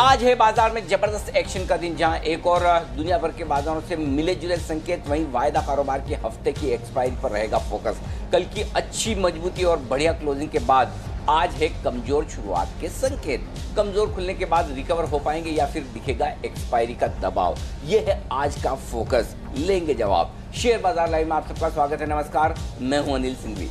आज है बाजार में जबरदस्त एक्शन का दिन, जहां एक और दुनिया भर के बाजारों से मिले जुले संकेत, वहीं वायदा कारोबार के हफ्ते की एक्सपायरी पर रहेगा फोकस। कल की अच्छी मजबूती और बढ़िया क्लोजिंग के बाद आज है कमजोर शुरुआत के संकेत। कमजोर खुलने के बाद रिकवर हो पाएंगे या फिर दिखेगा एक्सपायरी का दबाव, ये है आज का फोकस। लेंगे जवाब। शेयर बाजार लाइव में आप सबका स्वागत है। नमस्कार, मैं हूं अनिल सिंघवी।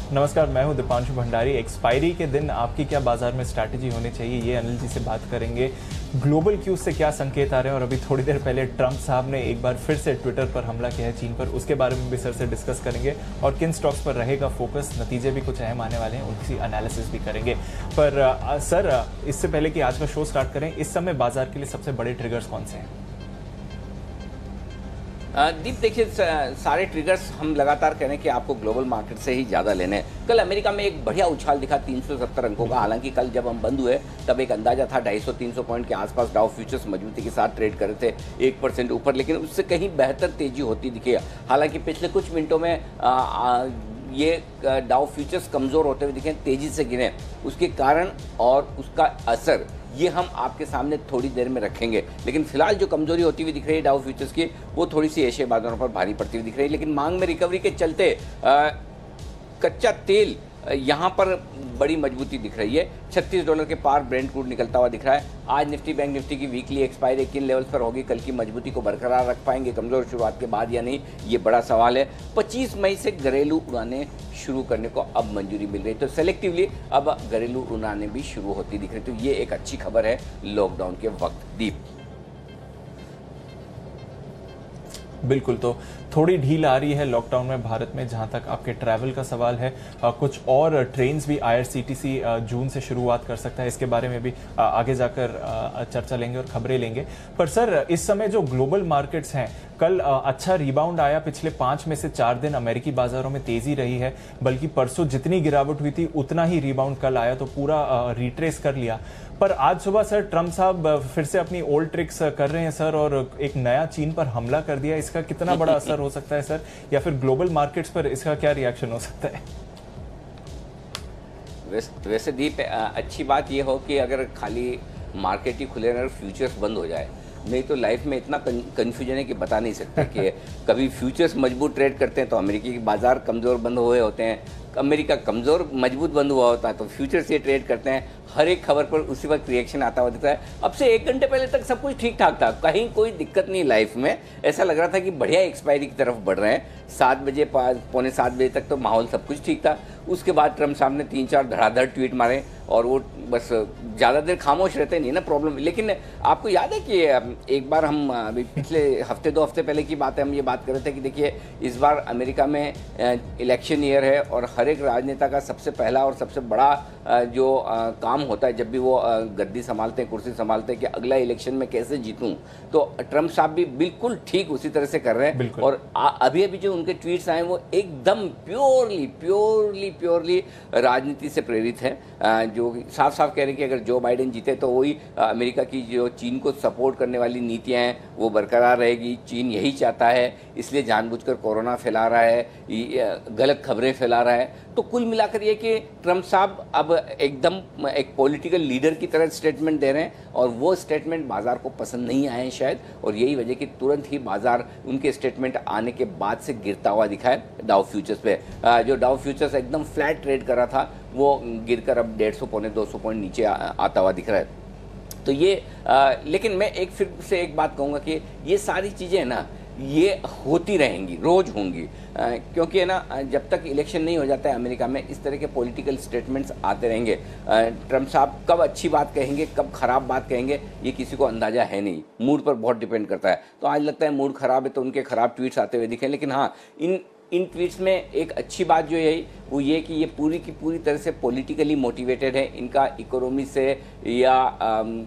नमस्कार, मैं हूं दीपांशु भंडारी। एक्सपायरी के दिन आपकी क्या बाजार में स्ट्रैटेजी होनी चाहिए, ये अनिल जी से बात करेंगे। ग्लोबल क्यूज से क्या संकेत आ रहे हैं और अभी थोड़ी देर पहले ट्रंप साहब ने एक बार फिर से ट्विटर पर हमला किया है चीन पर, उसके बारे में भी सर से डिस्कस करेंगे। और किन स्टॉक्स पर रहेगा फोकस, नतीजे भी कुछ अहम आने वाले हैं, उनकी एनालिसिस भी करेंगे। पर सर, इससे पहले कि आज का शो स्टार्ट करें, इस समय बाजार के लिए सबसे बड़े ट्रिगर्स कौन से हैं? दीप, देखिए, सारे ट्रिगर्स हम लगातार कह रहे हैं कि आपको ग्लोबल मार्केट से ही ज़्यादा लेने हैं। कल अमेरिका में एक बढ़िया उछाल दिखा 370 अंकों का। हालांकि कल जब हम बंद हुए तब एक अंदाजा था 250-300 पॉइंट के आसपास डाउ फ्यूचर्स मजबूती के साथ ट्रेड कर रहे थे 1% ऊपर, लेकिन उससे कहीं बेहतर तेजी होती दिखी। हालांकि पिछले कुछ मिनटों में ये डाउ फ्यूचर्स कमज़ोर होते हुए दिखे, तेज़ी से गिरे। उसके कारण और उसका असर ये हम आपके सामने थोड़ी देर में रखेंगे। लेकिन फिलहाल जो कमजोरी होती हुई दिख रही है डाउ फ्यूचर्स की, वो थोड़ी सी एशियाई बाजारों पर भारी पड़ती हुई दिख रही है। लेकिन मांग में रिकवरी के चलते कच्चा तेल यहाँ पर बड़ी मजबूती दिख रही है। $36 के पार ब्रेंट क्रूड निकलता हुआ दिख रहा है। आज निफ्टी बैंक निफ्टी की वीकली एक्सपायरी किन लेवल्स पर होगी, कल की मजबूती को बरकरार रख पाएंगे कमजोर शुरुआत के बाद या नहीं, ये बड़ा सवाल है। 25 मई से घरेलू उड़ानें शुरू करने को अब मंजूरी मिल रही है, तो सेलेक्टिवली अब घरेलू उड़ानें भी शुरू होती दिख रही, तो ये एक अच्छी खबर है लॉकडाउन के वक्त। दीप, बिल्कुल, तो थोड़ी ढील आ रही है लॉकडाउन में भारत में। जहां तक आपके ट्रैवल का सवाल है, कुछ और ट्रेन्स भी IRCTC जून से शुरुआत कर सकता है, इसके बारे में भी आगे जाकर चर्चा लेंगे और खबरें लेंगे। पर सर, इस समय जो ग्लोबल मार्केट्स हैं, कल अच्छा रिबाउंड आया। पिछले 5 में से 4 दिन अमेरिकी बाजारों में तेजी रही है, बल्कि परसों जितनी गिरावट हुई थी उतना ही रिबाउंड कल आया, तो पूरा रिट्रेस कर लिया। पर आज सुबह सर ट्रंप साहब फिर से अपनी ओल्ड ट्रिक्स कर रहे हैं सर, और एक नया चीन पर हमला कर दिया। इसका कितना बड़ा असर हो सकता है सर, या फिर ग्लोबल मार्केट्स पर इसका क्या रिएक्शन हो सकता है? वैसे दीप, अच्छी बात यह हो कि अगर खाली मार्केट ही खुले रहे और फ्यूचर्स बंद हो जाए, नहीं तो लाइफ में इतना कन्फ्यूजन है कि बता नहीं सकते कि कभी फ्यूचर्स मजबूत ट्रेड करते हैं तो अमेरिकी के बाजार कमज़ोर बंद हुए होते हैं, अमेरिका कमज़ोर मजबूत बंद हुआ होता है तो फ्यूचर्स ये ट्रेड करते हैं। हर एक खबर पर उसी वक्त रिएक्शन आता हुआ दिखता है। अब से 1 घंटे पहले तक सब कुछ ठीक ठाक था, कहीं कोई दिक्कत नहीं लाइफ में। ऐसा लग रहा था कि बढ़िया एक्सपायरी की तरफ बढ़ रहे हैं। 7 बजे, पौने 7 बजे तक तो माहौल सब कुछ ठीक था। उसके बाद ट्रंप साहब ने 3-4 धड़ाधड़ ट्वीट मारे और वो बस ज़्यादा देर खामोश रहते नहीं ना, प्रॉब्लम। लेकिन आपको याद है कि एक बार हम अभी पिछले हफ्ते 2 हफ्ते पहले की बात है, हम ये बात कर रहे थे कि देखिए इस बार अमेरिका में इलेक्शन ईयर है और हर एक राजनेता का सबसे पहला और सबसे बड़ा जो काम होता है जब भी वो गद्दी संभालते हैं, कुर्सी संभालते हैं, कि अगला इलेक्शन में कैसे जीतूं। तो ट्रंप साहब भी बिल्कुल ठीक उसी तरह से कर रहे हैं। और अभी अभी जो उनके ट्वीट्स आए वो एकदम प्योरली राजनीति से प्रेरित है, जो साफ साफ कह रहे हैं कि अगर जो बाइडेन जीते तो वही अमेरिका की जो चीन को सपोर्ट करने वाली नीतियां हैं वो बरकरार रहेगी। चीन यही चाहता है, इसलिए जानबूझकर कोरोना फैला रहा है, गलत खबरें फैला रहा है। तो कुल मिलाकर ये कि ट्रंप साहब अब एकदम एक पॉलिटिकल लीडर की तरह स्टेटमेंट दे रहे हैं और वो स्टेटमेंट बाजार को पसंद नहीं आए हैं शायद, और यही वजह कि तुरंत ही बाजार उनके स्टेटमेंट आने के बाद से गिरता हुआ दिखा है डाउ फ्यूचर्स पे। जो डाउ फ्यूचर्स एकदम फ्लैट ट्रेड कर रहा था वो गिरकर अब 150 पौने 200 पॉइंट नीचे आता हुआ दिख रहा है। तो ये लेकिन मैं फिर से एक बात कहूँगा कि ये सारी चीज़ें ना ये होती रहेंगी, रोज होंगी, क्योंकि है ना जब तक इलेक्शन नहीं हो जाता है अमेरिका में इस तरह के पॉलिटिकल स्टेटमेंट्स आते रहेंगे। ट्रंप साहब कब अच्छी बात कहेंगे कब खराब बात कहेंगे ये किसी को अंदाजा है नहीं, मूड पर बहुत डिपेंड करता है। तो आज लगता है मूड खराब है तो उनके खराब ट्वीट्स आते हुए दिखे। लेकिन हाँ, इन ट्वीट्स में एक अच्छी बात जो है वो ये कि ये पूरी की पूरी तरह से पॉलिटिकली मोटिवेटेड है। इनका इकोनॉमी से या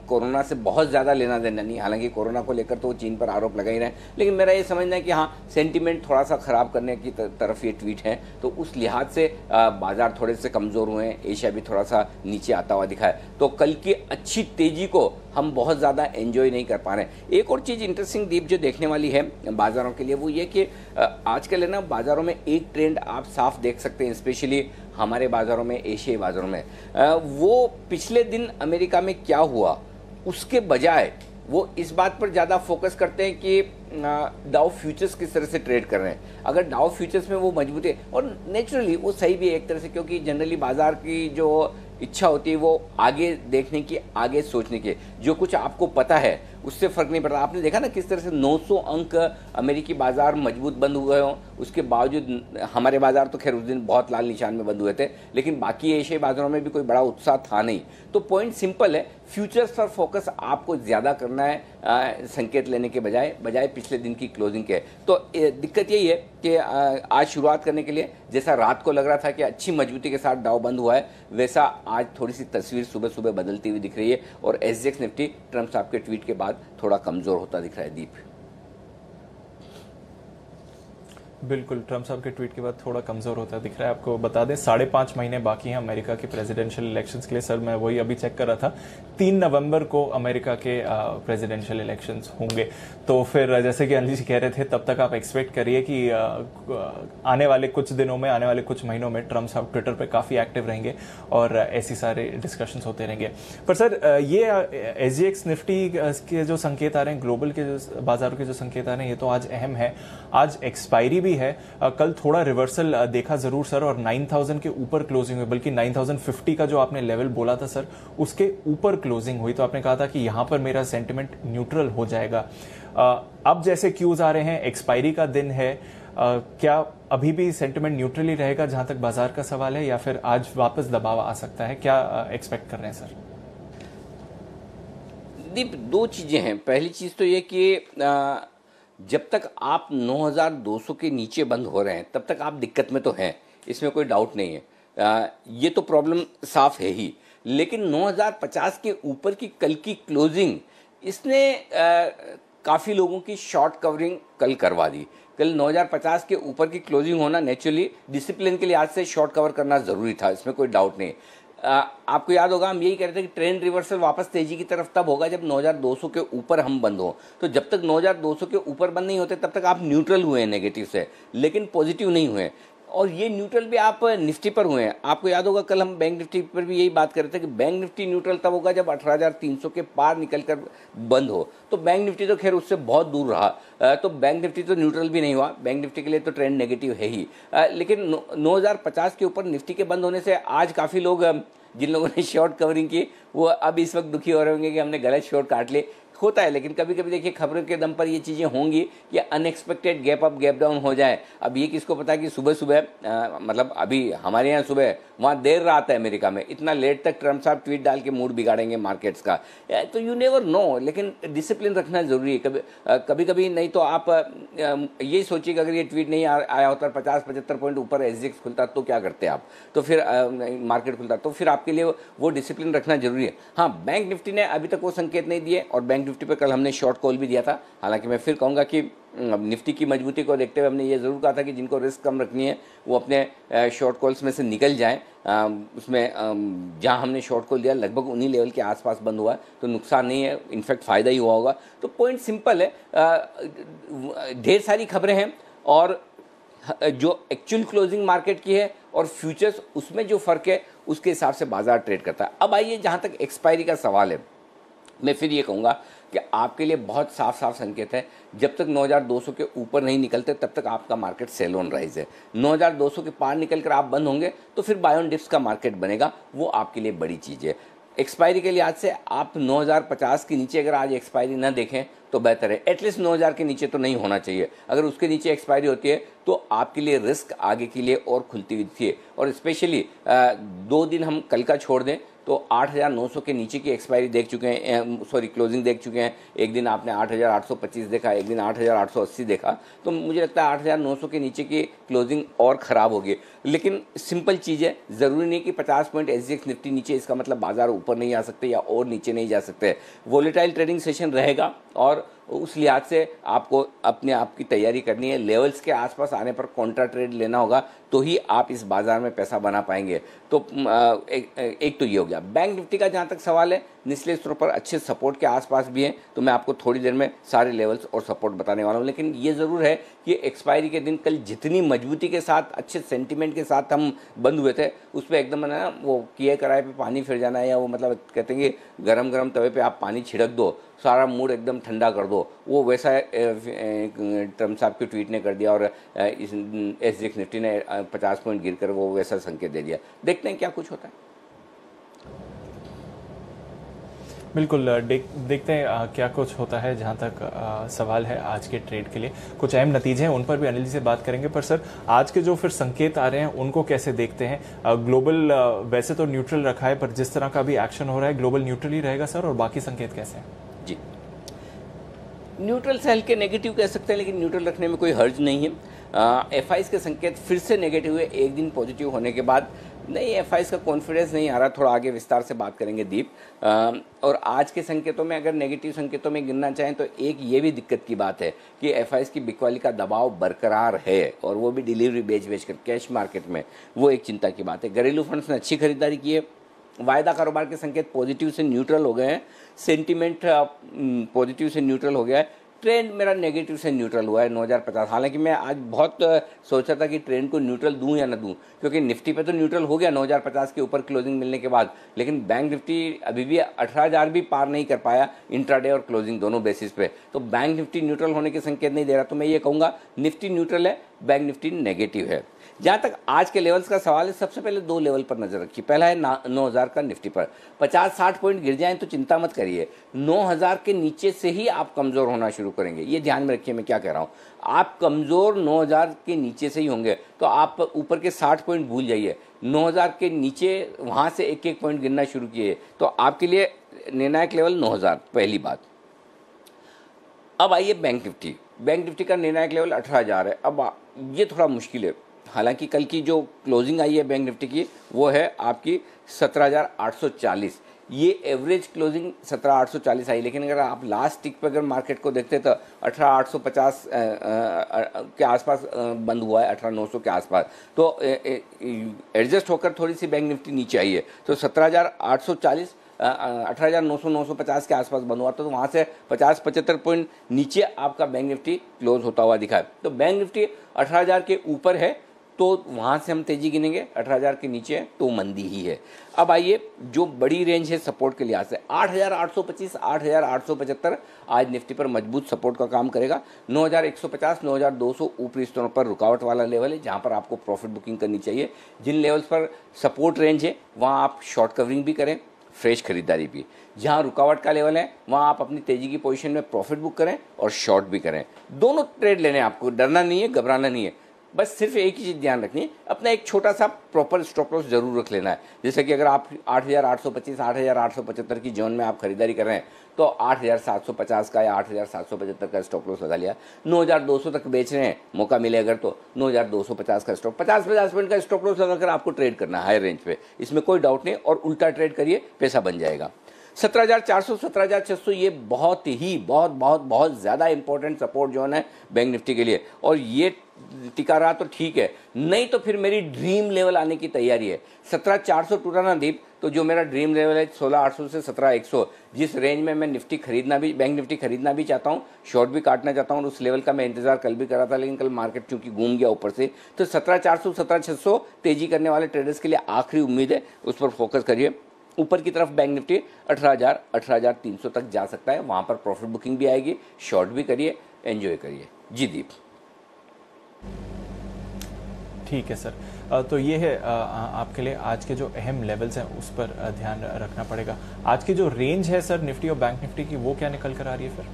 कोरोना से बहुत ज़्यादा लेना देना नहीं। हालांकि कोरोना को लेकर तो वो चीन पर आरोप लगा ही रहे हैं, लेकिन मेरा ये समझना है कि हाँ, सेंटीमेंट थोड़ा सा ख़राब करने की तरफ ये ट्वीट है। तो उस लिहाज से बाजार थोड़े से कमज़ोर हुए हैं, एशिया भी थोड़ा सा नीचे आता हुआ दिखा है। तो कल की अच्छी तेज़ी को हम बहुत ज़्यादा एंजॉय नहीं कर पा रहे हैं। एक और चीज़ इंटरेस्टिंग दीप जो देखने वाली है बाज़ारों के लिए, वो ये कि आजकल है ना बाज़ारों में एक ट्रेंड आप साफ देख सकते हैं, स्पेशली हमारे बाज़ारों में, एशियाई बाज़ारों में। वो पिछले दिन अमेरिका में क्या हुआ उसके बजाय वो इस बात पर ज़्यादा फोकस करते हैं कि डाउ फ्यूचर्स किस तरह से ट्रेड कर रहे हैं। अगर डाउ फ्यूचर्स में वो मजबूत है, और नेचुरली वो सही भी है एक तरह से, क्योंकि जनरली बाजार की जो इच्छा होती है वो आगे देखने की, आगे सोचने की। जो कुछ आपको पता है उससे फ़र्क नहीं पड़ता। आपने देखा ना किस तरह से 900 अंक अमेरिकी बाजार मजबूत बंद हुए हों, उसके बावजूद हमारे बाजार तो खैर उस दिन बहुत लाल निशान में बंद हुए थे, लेकिन बाकी एशियाई बाजारों में भी कोई बड़ा उत्साह था नहीं। तो पॉइंट सिंपल है, फ्यूचर्स पर फोकस आपको ज़्यादा करना है संकेत लेने के बजाय पिछले दिन की क्लोजिंग के। तो दिक्कत यही है कि आज शुरुआत करने के लिए जैसा रात को लग रहा था कि अच्छी मजबूती के साथ डाउ बंद हुआ है, वैसा आज थोड़ी सी तस्वीर सुबह सुबह बदलती हुई दिख रही है और एसजीएक्स निफ्टी ट्रम्प साहब के ट्वीट के बाद थोड़ा कमज़ोर होता दिख रहा है। दीप बिल्कुल, ट्रम्प साहब के ट्वीट के बाद थोड़ा कमजोर होता दिख रहा है। आपको बता दें 5.5 महीने बाकी हैं अमेरिका के प्रेसिडेंशियल इलेक्शंस के लिए। सर मैं वही अभी चेक कर रहा था, 3 नवंबर को अमेरिका के प्रेसिडेंशियल इलेक्शंस होंगे। तो फिर जैसे कि अनिल जी कह रहे थे, तब तक आप एक्सपेक्ट करिए कि आने वाले कुछ दिनों में, आने वाले कुछ महीनों में ट्रम्प साहब ट्विटर पर काफ़ी एक्टिव रहेंगे और ऐसी सारे डिस्कशंस होते रहेंगे। पर सर ये एसजीएक्स निफ्टी के जो संकेत आ रहे हैं, ग्लोबल के जो बाजारों के जो संकेत आ रहे हैं, ये तो आज अहम है। आज एक्सपायरी है, कल थोड़ा रिवर्सल देखा जरूर सर, और 9000 के ऊपर क्लोजिंग हुई, बल्कि 9050 का जो आपने लेवल बोला था सर, उसके ऊपर क्लोजिंग हुई। तो आपने कहा था कि यहां पर मेरा सेंटिमेंट न्यूट्रल हो जाएगा। अब जैसे क्यूज आ रहे हैं, एक्सपायरी का दिन है, क्या अभी भी सेंटिमेंट न्यूट्रल ही रहेगा जहां तक बाजार का सवाल है, या फिर आज वापस दबाव आ सकता है? क्या एक्सपेक्ट कर रहे हैं सर? दीप, दो चीजें हैं। पहली चीज तो ये कि जब तक आप 9200 के नीचे बंद हो रहे हैं तब तक आप दिक्कत में तो हैं, इसमें कोई डाउट नहीं है। ये तो प्रॉब्लम साफ है ही, लेकिन 9050 के ऊपर की कल की क्लोजिंग, इसने काफ़ी लोगों की शॉर्ट कवरिंग कल करवा दी। कल 9050 के ऊपर की क्लोजिंग होना नेचुरली डिसिप्लिन के लिए आज से शॉर्ट कवर करना ज़रूरी था, इसमें कोई डाउट नहीं। आपको याद होगा हम यही कह रहे थे कि ट्रेंड रिवर्सल वापस तेजी की तरफ तब होगा जब 9200 के ऊपर हम बंद हो। तो जब तक 9200 के ऊपर बंद नहीं होते तब तक आप न्यूट्रल हुए हैं नेगेटिव से, लेकिन पॉजिटिव नहीं हुए। और ये न्यूट्रल भी आप निफ्टी पर हुए हैं। आपको याद होगा कल हम बैंक निफ्टी पर भी यही बात कर रहे थे कि बैंक निफ्टी न्यूट्रल तब होगा जब 18,300 के पार निकल कर बंद हो। तो बैंक निफ्टी तो खैर उससे बहुत दूर रहा, तो बैंक निफ्टी तो न्यूट्रल भी नहीं हुआ। बैंक निफ्टी के लिए तो ट्रेंड नेगेटिव है ही, लेकिन 9050 के ऊपर निफ्टी के बंद होने से आज काफ़ी लोग, जिन लोगों ने शॉर्ट कवरिंग की, वो अब इस वक्त दुखी हो रहे होंगे कि हमने गलत शॉर्ट काट लिए। होता है, लेकिन कभी कभी देखिए खबरों के दम पर ये चीज़ें होंगी कि unexpected gap up gap down हो जाए। अब ये किसको पता है कि सुबह सुबह मतलब अभी हमारे यहाँ सुबह, वहाँ देर रात है अमेरिका में, इतना लेट तक ट्रम्प साहब ट्वीट डाल के मूड बिगाड़ेंगे मार्केट्स का। तो यू नेवर नो, लेकिन डिसिप्लिन रखना ज़रूरी है। कभी कभी नहीं तो आप यही सोचिए कि अगर ये ट्वीट नहीं आया होता, 50-75 पॉइंट ऊपर एसजीएक्स खुलता तो क्या करते आप, तो फिर मार्केट खुलता, तो फिर आपके लिए वो डिसिप्लिन रखना जरूरी है। हाँ, बैंक निफ्टी ने अभी तक वो संकेत नहीं दिए, और बैंक निफ्टी पर कल हमने शॉर्ट कॉल भी दिया था। हालांकि मैं फिर कहूँगा कि निफ्टी की मजबूती को देखते हुए हमने ये ज़रूर कहा था कि जिनको रिस्क कम रखनी है वो अपने शॉर्ट कॉल्स में से निकल जाएं। उसमें जहां हमने शॉर्ट कॉल दिया लगभग उन्हीं लेवल के आसपास बंद हुआ है, तो नुकसान नहीं है, इनफैक्ट फ़ायदा ही हुआ होगा। तो पॉइंट सिंपल है, ढेर सारी खबरें हैं, और जो एक्चुअल क्लोजिंग मार्केट की है और फ्यूचर्स, उसमें जो फ़र्क है उसके हिसाब से बाजार ट्रेड करता है। अब आइए जहाँ तक एक्सपायरी का सवाल है, मैं फिर ये कहूँगा कि आपके लिए बहुत साफ साफ संकेत है, जब तक 9200 के ऊपर नहीं निकलते तब तक आपका मार्केट सेल ऑन राइज है। 9200 के पार निकल कर आप बंद होंगे तो फिर बाय ऑन डिप्स का मार्केट बनेगा, वो आपके लिए बड़ी चीज़ है। एक्सपायरी के लिहाज से आप 9050 के नीचे अगर आज एक्सपायरी ना देखें तो बेहतर है। एटलीस्ट 9000 के नीचे तो नहीं होना चाहिए। अगर उसके नीचे एक्सपायरी होती है तो आपके लिए रिस्क आगे के लिए और खुलती हुई थी। और स्पेशली 2 दिन हम कल का छोड़ दें तो 8900 के नीचे की एक्सपायरी देख चुके हैं, सॉरी क्लोजिंग देख चुके हैं। एक दिन आपने 8825 देखा, एक दिन 8880 देखा, तो मुझे लगता है 8900 के नीचे की क्लोजिंग और ख़राब होगी। लेकिन सिंपल चीज़ है, ज़रूरी नहीं कि 50 पॉइंट एसजीएक्स निफ्टी नीचे, इसका मतलब बाजार ऊपर नहीं आ सकते या और नीचे नहीं जा सकते। वोलेटाइल ट्रेडिंग सेशन रहेगा और उस लिहाज से आपको अपने आप की तैयारी करनी है। लेवल्स के आसपास आने पर कॉन्ट्रा ट्रेड लेना होगा, तो ही आप इस बाजार में पैसा बना पाएंगे। तो एक तो ये हो गया। बैंक निफ्टी का जहाँ तक सवाल है, निचले स्तरों पर अच्छे सपोर्ट के आसपास भी हैं, तो मैं आपको थोड़ी देर में सारे लेवल्स और सपोर्ट बताने वाला हूँ। लेकिन ये ज़रूर है कि एक्सपायरी के दिन कल जितनी मजबूती के साथ, अच्छे सेंटीमेंट के साथ हम बंद हुए थे, उस पर एकदम ना वो किए कराए पे पानी फिर जाना है, या वो मतलब कहते हैं कि गरम गरम तवे पे आप पानी छिड़क दो, सारा मूड एकदम ठंडा कर दो, वो वैसा ट्रम्प साहब के ट्वीट ने कर दिया और इस SGX निफ्टी ने 50 पॉइंट गिरकर वो वैसा संकेत दे दिया। देखते हैं क्या कुछ होता है। बिल्कुल, देखते हैं क्या कुछ होता है। जहां तक सवाल है आज के ट्रेड के लिए कुछ अहम नतीजे हैं, उन पर भी अनिल जी से बात करेंगे। पर सर, आज के जो फिर संकेत आ रहे हैं उनको कैसे देखते हैं? ग्लोबल वैसे तो न्यूट्रल रखा है, पर जिस तरह का भी एक्शन हो रहा है ग्लोबल न्यूट्रल ही रहेगा सर, और बाकी संकेत कैसे हैं? जी, न्यूट्रल से हल्के नेगेटिव कह सकते हैं, लेकिन न्यूट्रल रखने में कोई हर्ज नहीं है। FIs के संकेत फिर से नेगेटिव हुए एक दिन पॉजिटिव होने के बाद। नहीं, FIs का कॉन्फिडेंस नहीं आ रहा, थोड़ा आगे विस्तार से बात करेंगे दीप। और आज के संकेतों में अगर नेगेटिव संकेतों में गिनना चाहें तो एक ये भी दिक्कत की बात है कि FIs की बिकवाली का दबाव बरकरार है, और वो भी डिलीवरी बेच कर कैश मार्केट में, वो एक चिंता की बात है। घरेलू फंड्स ने अच्छी खरीदारी की है। वायदा कारोबार के संकेत पॉजिटिव से न्यूट्रल हो गए हैं, सेंटीमेंट पॉजिटिव से न्यूट्रल हो गया है। ट्रेंड मेरा नेगेटिव से न्यूट्रल हुआ है 9050। हालांकि मैं आज बहुत सोचा था कि ट्रेंड को न्यूट्रल दूं या ना दूं, क्योंकि निफ्टी पे तो न्यूट्रल हो गया 9050 के ऊपर क्लोजिंग मिलने के बाद, लेकिन बैंक निफ्टी अभी भी 18,000 भी पार नहीं कर पाया इंट्राडे और क्लोजिंग दोनों बेसिस पे। तो बैंक निफ्टी न्यूट्रल होने के संकेत नहीं दे रहा, तो मैं ये कहूँगा निफ्टी न्यूट्रल है, बैंक निफ्टी नेगेटिव है। जहाँ तक आज के लेवल्स का सवाल है, सबसे पहले दो लेवल पर नजर रखिए। पहला है 9000 का निफ्टी पर। 50-60 पॉइंट गिर जाएं तो चिंता मत करिए, 9000 के नीचे से ही आप कमज़ोर होना शुरू करेंगे। ये ध्यान में रखिए मैं क्या कह रहा हूँ। आप कमज़ोर 9000 के नीचे से ही होंगे, तो आप ऊपर के 60 पॉइंट भूल जाइए। 9000 के नीचे वहाँ से एक एक पॉइंट गिरना शुरू किए, तो आपके लिए निर्णायक लेवल 9000, पहली बात। अब आइए बैंक निफ्टी। बैंक निफ्टी का निर्णायक लेवल 18,000 है। अब ये थोड़ा मुश्किल है। हालांकि कल की जो क्लोजिंग आई है बैंक निफ्टी की, वो है आपकी 17,840। ये एवरेज क्लोजिंग 17,840 आई, लेकिन अगर आप लास्ट टिक पर अगर मार्केट को देखते तो 18,850 के आसपास बंद हुआ है, 18,900 के आसपास। तो एडजस्ट होकर थोड़ी सी बैंक निफ्टी नीचे आई है, तो 17,840 18,900 950 के आसपास बंद हुआ, तो वहाँ से 50-75 पॉइंट नीचे आपका बैंक निफ्टी क्लोज होता हुआ दिखा है। तो बैंक निफ्टी 18,000 के ऊपर है, तो वहाँ से हम तेजी गिनेंगे। 18,000 के नीचे है तो मंदी ही है। अब आइए, जो बड़ी रेंज है सपोर्ट के लिहाज से 8,825 8,875 आज निफ्टी पर मजबूत सपोर्ट का काम करेगा। 9,150 9,200 ऊपरी स्तरों पर रुकावट वाला लेवल है, जहाँ पर आपको प्रॉफिट बुकिंग करनी चाहिए। जिन लेवल्स पर सपोर्ट रेंज है वहाँ आप शॉर्ट कवरिंग भी करें, फ्रेश खरीदारी भी। जहां रुकावट का लेवल है वहां आप अपनी तेजी की पोजीशन में प्रॉफिट बुक करें और शॉर्ट भी करें। दोनों ट्रेड लेने, आपको डरना नहीं है, घबराना नहीं है। बस सिर्फ एक ही चीज़ ध्यान रखनी है, अपना एक छोटा सा प्रॉपर स्टॉप लॉस जरूर रख लेना है। जैसे कि अगर आप 8,825 8,875 की जोन में आप खरीदारी कर रहे हैं, तो 8,750 का या 8,775 का स्टॉप लॉस लगा लिया। 9,200 तक बेच रहे हैं, मौका मिले अगर, तो 9,250 का स्टॉप 50 पॉइंट का स्टॉप लॉस लगाकर आपको ट्रेड करना है हायर रेंज पे, इसमें कोई डाउट नहीं। और उल्टा ट्रेड करिए, पैसा बन जाएगा। 17,400 17,600 ये बहुत ज़्यादा इंपॉर्टेंट सपोर्ट जोन है बैंक निफ्टी के लिए, और ये टिका रहा तो ठीक है, नहीं तो फिर मेरी ड्रीम लेवल आने की तैयारी है। 17,400 टूटा ना दीप, तो जो मेरा ड्रीम लेवल है 16,800 से 17,100, जिस रेंज में मैं निफ्टी खरीदना भी, बैंक निफ्टी खरीदना भी चाहता हूँ, शॉर्ट भी काटना चाहता हूँ, उस लेवल का मैं इंतजार कल भी कर रहा था, लेकिन कल मार्केट चूंकि घूम गया ऊपर से, तो 17,400 17,600 तेजी करने वाले ट्रेडर्स के लिए आखिरी उम्मीद है, उस पर फोकस करिए। ऊपर की तरफ बैंक निफ्टी 18,000 18,300 तक जा सकता है, वहाँ पर प्रॉफिट बुकिंग भी आएगी, शॉर्ट भी करिए, एंजॉय करिए। जी दीप। ठीक है सर, तो ये है आपके लिए आज के जो अहम लेवल्स हैं उस पर ध्यान रखना पड़ेगा। आज की जो रेंज है सर निफ्टी और बैंक निफ्टी की, वो क्या निकल कर आ रही है फिर?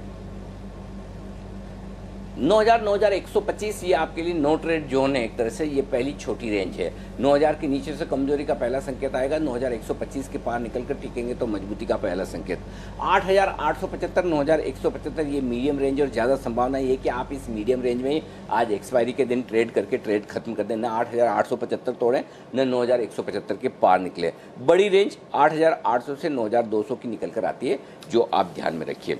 9,000 9,125 ये आपके लिए नो ट्रेड जोन है एक तरह से, ये पहली छोटी रेंज है। 9,000 के नीचे से कमजोरी का पहला संकेत आएगा, 9,125 के पार निकल कर टिकेंगे तो मजबूती का पहला संकेत। 8,875 9,175 ये मीडियम रेंज, और ज़्यादा संभावना ये कि आप इस मीडियम रेंज में ही आज एक्सपायरी के दिन ट्रेड करके ट्रेड खत्म कर दें, न 8,875 तोड़ें न 9,175 के पार निकले। बड़ी रेंज 8,800 से 9,200 की निकल कर आती है, जो आप ध्यान में रखिए।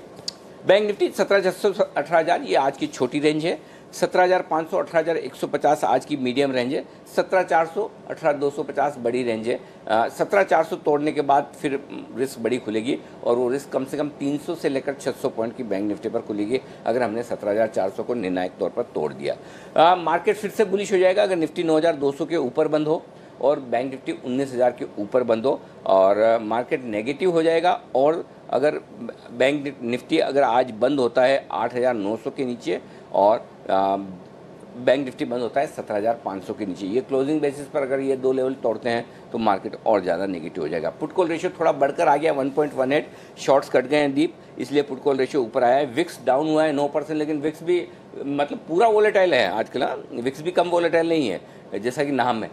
बैंक निफ्टी 17,600 18,000 ये आज की छोटी रेंज है। 17,500 18,150 आज की मीडियम रेंज है। 17,400 18,250 बड़ी रेंज है। 17,400 तोड़ने के बाद फिर रिस्क बड़ी खुलेगी और वो रिस्क कम से कम 300 से लेकर 600 पॉइंट की बैंक निफ्टी पर खुलेगी अगर हमने 17,400 को निर्णायक तौर पर तोड़ दिया। मार्केट फिर से बुलिश हो जाएगा अगर निफ्टी 9,200 के ऊपर बंद हो और बैंक निफ्टी 19,000 के ऊपर बंद हो और मार्केट नेगेटिव हो जाएगा। और अगर बैंक निफ्टी अगर आज बंद होता है 8,900 के नीचे और बैंक निफ्टी बंद होता है 17,500 के नीचे, ये क्लोजिंग बेसिस पर अगर ये दो लेवल तोड़ते हैं तो मार्केट और ज़्यादा नेगेटिव हो जाएगा। पुट कॉल रेशियो थोड़ा बढ़कर आ गया 1.18, शॉर्ट्स कट गए हैं दीप, इसलिए पुट कॉल रेशियो ऊपर आया है। विक्स डाउन हुआ है 9%, लेकिन विक्स भी मतलब पूरा वोलेटाइल है आजकल। विक्स भी कम वोलेटाइल नहीं है, जैसा कि नाम है।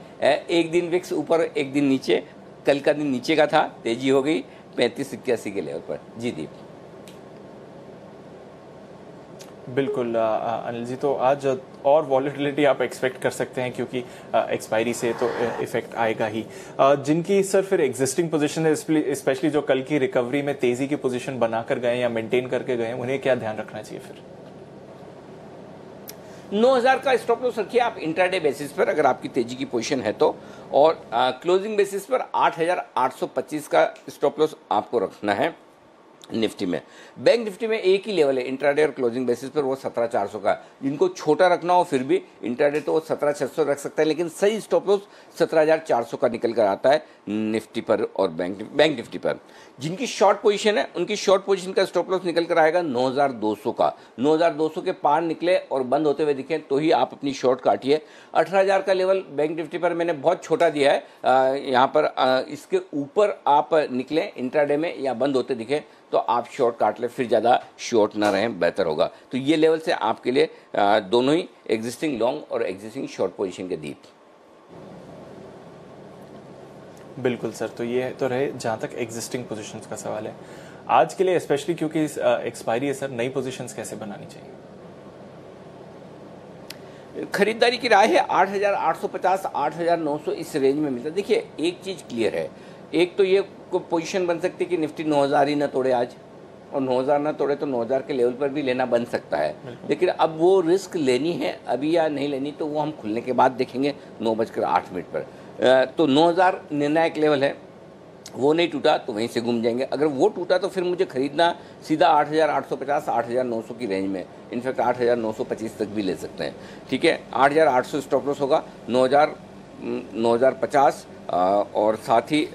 एक दिन विक्स ऊपर एक दिन नीचे, कल का दिन नीचे का था, तेजी हो गई 35-81 के लेवल पर। जी दीप। बिल्कुल अनिल जी, तो आज और वॉलेटिलिटी आप एक्सपेक्ट कर सकते हैं क्योंकि एक्सपायरी से तो इफेक्ट आएगा ही। जिनकी सर फिर एग्जिस्टिंग पोजीशन है, स्पेशली जो कल की रिकवरी में तेजी की पोजीशन बनाकर गए या मेंटेन करके गए, उन्हें क्या ध्यान रखना चाहिए फिर? 9,000 का स्टॉप लॉस रखिए आप इंट्राडे बेसिस पर अगर आपकी तेजी की पोजीशन है तो, और क्लोजिंग बेसिस पर 8,825 का स्टॉप लॉस आपको रखना है निफ्टी में। बैंक निफ्टी में एक ही लेवल है इंट्राडे और क्लोजिंग बेसिस पर, वो 17,400 का। जिनको छोटा रखना हो फिर भी इंट्राडे तो वो 17,600 रख सकता है, लेकिन सही स्टॉप लॉस 17,400 का निकल कर आता है निफ्टी पर और बैंक निफ्टी पर। जिनकी शॉर्ट पोजीशन है उनकी शॉर्ट पोजीशन का स्टॉप लॉस निकल कर आएगा 9,200 का। 9,200 के पार निकले और बंद होते हुए दिखे तो ही आप अपनी शॉर्ट काटिए। 18,000 का लेवल बैंक निफ्टी पर मैंने बहुत छोटा दिया है, यहाँ पर इसके ऊपर आप निकले इंट्राडे में या बंद होते दिखे तो आप शॉर्ट काट ले, फिर ज़्यादा शॉर्ट ना रहें, बेहतर होगा। तो ये लेवल से आपके लिए दोनों ही एग्जिस्टिंग लॉन्ग और एग्जिस्टिंग शॉर्ट पोजीशन के दीप। बिल्कुल सर, तो ये तो रहे जहाँ तक एग्जिस्टिंग पोजीशंस का सवाल है। आज के लिए स्पेशली क्योंकि एक्सपायरी है सर, नई पोजीशंस कैसे बनानी चाहिए? खरीदारी की राय है 8,850 8,900 इस रेंज में मिलता है। देखिए एक चीज़ क्लियर है, एक तो ये पोजीशन बन सकती है कि निफ्टी 9,000 ही ना तोड़े आज, और 9,000 ना तोड़े तो 9,000 के लेवल पर भी लेना बन सकता है। लेकिन अब वो रिस्क लेनी है अभी या नहीं लेनी तो वो हम खुलने के बाद देखेंगे 9:08 पर। तो 9,000 निर्णायक लेवल है, वो नहीं टूटा तो वहीं से घूम जाएंगे। अगर वो टूटा तो फिर मुझे खरीदना सीधा 8,850 8,900 की रेंज में, इनफैक्ट 8,925 तक भी ले सकते हैं। ठीक है, 8,800 स्टॉप लॉस होगा, 9,050 और साथ ही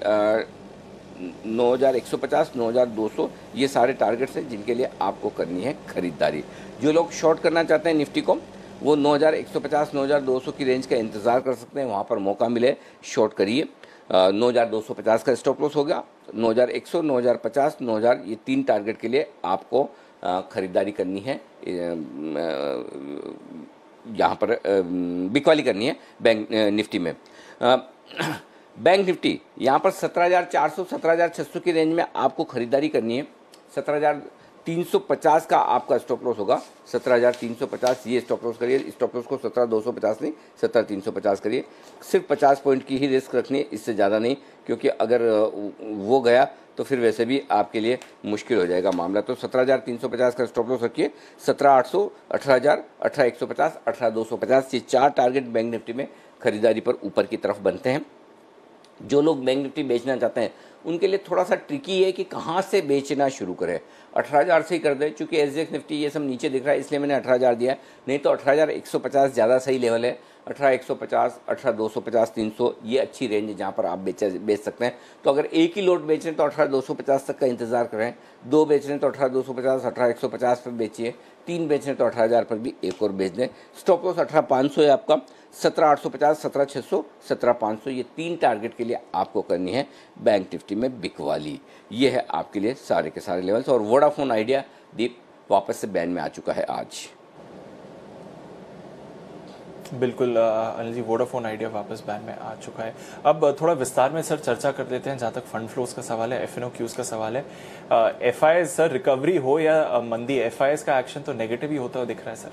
9,150 9,200 ये सारे टारगेट्स हैं जिनके लिए आपको करनी है खरीदारी। जो लोग शॉर्ट करना चाहते हैं निफ्टी को वो 9,150 9,200 की रेंज का इंतज़ार कर सकते हैं, वहाँ पर मौका मिले शॉर्ट करिए। 9,250 का स्टॉप लॉस होगा, 9,100 9,050 9,000 ये तीन टारगेट के लिए आपको खरीदारी करनी है, यहाँ पर बिकवाली करनी है बैंक निफ्टी में। बैंक निफ्टी यहाँ पर 17,400 17,600 की रेंज में आपको खरीदारी करनी है। 17,350 का आपका स्टॉप लॉस होगा, 17,350 ये स्टॉप लॉस करिए। स्टॉप लॉस को 17,250 नहीं 17,350 करिए। सिर्फ 50 पॉइंट की ही रिस्क रखनी है, इससे ज़्यादा नहीं, क्योंकि अगर वो गया तो फिर वैसे भी आपके लिए मुश्किल हो जाएगा मामला। तो 17,350 का स्टॉप लॉस रखिए। 17,800 18,000 18,150 18,250 ये चार टारगेट बैंक निफ्टी में खरीदारी पर ऊपर की तरफ बनते हैं। जो लोग बैंक निफ्टी बेचना चाहते हैं उनके लिए थोड़ा सा ट्रिकी है कि कहाँ से बेचना शुरू करें। 18,000 से ही कर दें, चूँकि SGX निफ्टी ये सब नीचे दिख रहा है इसलिए मैंने 18,000 दिया है, नहीं तो 18,150 ज़्यादा सही लेवल है। 18,150 18,250 300 ये अच्छी रेंज है जहाँ पर आप बेच सकते हैं। तो अगर एक ही लोट बेच रहे हैं तो 18,250 तक का इंतजार करें, दो बेच रहे हैं तो 18,250 18,150 पर बेचिए, तीन बेच रहे हैं तो 18,000 पर भी एक और बेच दें। स्टॉप लॉस 18,500 है आपका, 17,850 17,600 17,500 ये तीन टारगेट के लिए आपको करनी है बैंक निफ्टी में बिकवाली। ये है आपके लिए सारे के सारे लेवल्स। और वोडाफोन आइडिया दीप वापस से बैन में आ चुका है आज। बिल्कुल अनिल जी, वोडाफोन आइडिया वापस बैन में आ चुका है। अब थोड़ा विस्तार में सर चर्चा कर देते हैं जहाँ तक फंड फ्लोज का सवाल है, FNOQs का सवाल है। FIs सर रिकवरी हो या मंदी, FIs का एक्शन तो नेगेटिव ही होता हुआ दिख रहा है सर।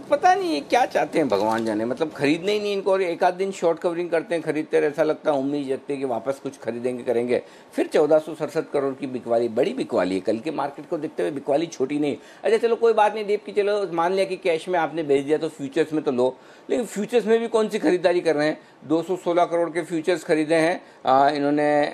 पता नहीं ये क्या चाहते हैं, भगवान जाने। मतलब खरीदने ही नहीं इनको, और एक आध दिन शॉर्ट कवरिंग करते हैं, खरीदते हैं, ऐसा लगता है उम्मीद जगती है कि वापस कुछ खरीदेंगे करेंगे। फिर 1467 करोड़ की बिकवाली, बड़ी बिकवाली है। कल के मार्केट को देखते हुए बिकवाली छोटी नहीं। अच्छा चलो कोई बात नहीं दीप की, चलो मान लिया कि कैश में आपने बेच दिया तो फ्यूचर्स में तो लो, लेकिन फ्यूचर्स में भी कौन सी खरीदारी कर रहे हैं। 216 करोड़ के फ्यूचर्स खरीदे हैं इन्होंने,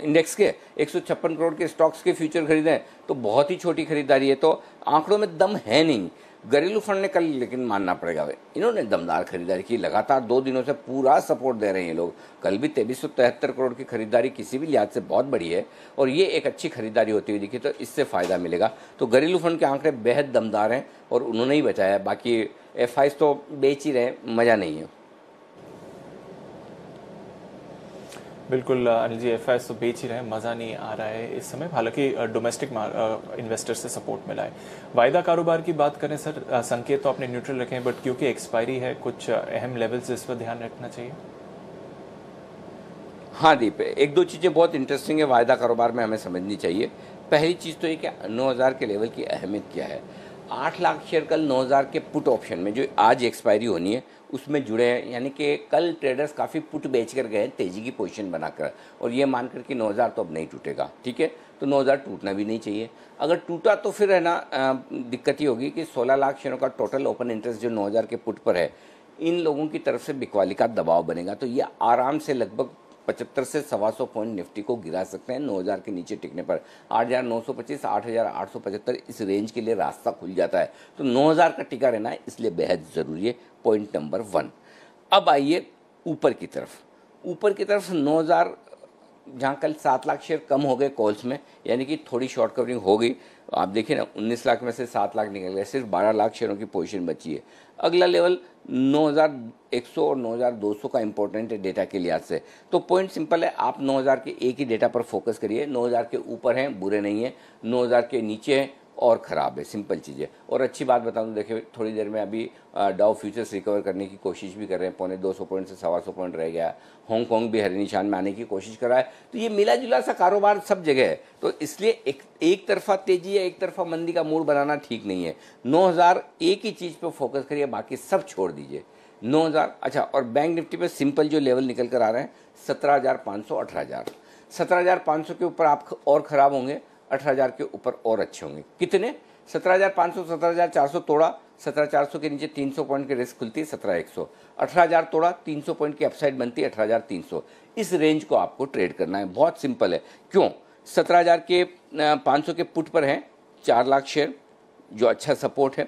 इंडेक्स के 156 करोड़ के स्टॉक्स के फ्यूचर खरीदे हैं, तो बहुत ही छोटी खरीदारी है। तो आंकड़ों में दम है नहीं। घरेलू फंड ने कल लेकिन मानना पड़ेगा भाई, इन्होंने दमदार खरीदारी की, लगातार 2 दिनों से पूरा सपोर्ट दे रहे हैं ये लोग। कल भी 2373 करोड़ की खरीदारी किसी भी लिहाज से बहुत बड़ी है, और ये एक अच्छी खरीदारी होती हुई दिखी, तो इससे फ़ायदा मिलेगा। तो घरेलू फंड के आंकड़े बेहद दमदार हैं और उन्होंने ही बचाया। बाकी एफआईज तो बेच ही रहे, मज़ा नहीं है। बिल्कुल अनिल जी, एफआईएस तो बेच ही रहे हैं, मज़ा नहीं आ रहा है इस समय। हालांकि डोमेस्टिक इन्वेस्टर से सपोर्ट मिला है। वायदा कारोबार की बात करें सर, संकेत तो आपने न्यूट्रल रखे हैं, बट क्योंकि एक्सपायरी है, कुछ अहम लेवल्स इस पर ध्यान रखना चाहिए। हाँ दीप, एक दो चीज़ें बहुत इंटरेस्टिंग है वायदा कारोबार में, हमें समझनी चाहिए। पहली चीज़ तो ये कि 9000 के लेवल की अहमियत क्या है। 8 लाख शेयर कल 9000 के पुट ऑप्शन में, जो आज एक्सपायरी होनी है, उसमें जुड़े हैं। यानी कि कल ट्रेडर्स काफ़ी पुट बेच कर गए तेज़ी की पोजीशन बनाकर, और ये मानकर कि 9000 तो अब नहीं टूटेगा। ठीक है, तो 9000 टूटना भी नहीं चाहिए। अगर टूटा तो फिर है ना दिक्कत ही होगी कि 16 लाख शेयरों का टोटल ओपन इंटरेस्ट जो 9000 के पुट पर है, इन लोगों की तरफ से बिकवाली का दबाव बनेगा। तो ये आराम से लगभग 75 से 125 पॉइंट निफ्टी को गिरा सकते हैं 9000 के नीचे टिकने पर। 8925, 8875 इस रेंज के लिए रास्ता खुल जाता है। तो 9000 का टिका रहना इसलिए बेहद ज़रूरी है, पॉइंट नंबर 1। अब आइए ऊपर की तरफ। ऊपर की तरफ 9000, जहाँ कल 7 लाख शेयर कम हो गए कॉल्स में, यानी कि थोड़ी शॉर्ट कवरिंग हो गई। आप देखिए ना, 19 लाख में से 7 लाख निकल गए, सिर्फ 12 लाख शेयरों की पोजीशन बची है। अगला लेवल 9100 और 9200 का इंपॉर्टेंट है डेटा के लिहाज से। तो पॉइंट सिंपल है, आप 9000 के एक ही डेटा पर फोकस करिए। 9000 के ऊपर हैं बुरे नहीं है, 9000 के नीचे हैं और ख़राब है, सिंपल चीज़ है। और अच्छी बात बताऊं, देखिए थोड़ी देर में अभी डाउ फ्यूचर्स रिकवर करने की कोशिश भी कर रहे हैं, 250 पॉइंट से 125 पॉइंट रह गया। हांगकांग भी हरे निशान में आने की कोशिश कर रहा है। तो ये मिला जुला सा कारोबार सब जगह है, तो इसलिए एक तरफा तेजी है, एक तरफा मंदी का मूड बनाना ठीक नहीं है। 9000 एक ही चीज़ पर फोकस करिए, बाकी सब छोड़ दीजिए। 9000। अच्छा, और बैंक निफ्टी पे सिंपल जो लेवल निकल कर आ रहे हैं 17500, 18000। 17500 के ऊपर आप और ख़राब होंगे, 18000 के ऊपर और अच्छे होंगे। कितने? 17500, 17400 तोड़ा, 17400 के नीचे 300 पॉइंट की रिस्क खुलती है 17100। 18000 तोड़ा, 300 पॉइंट की अपसाइड बनती है 18300। इस रेंज को आपको ट्रेड करना है, बहुत सिंपल है। क्यों? 17000 के 500 के पुट पर हैं 4 लाख शेयर, जो अच्छा सपोर्ट है,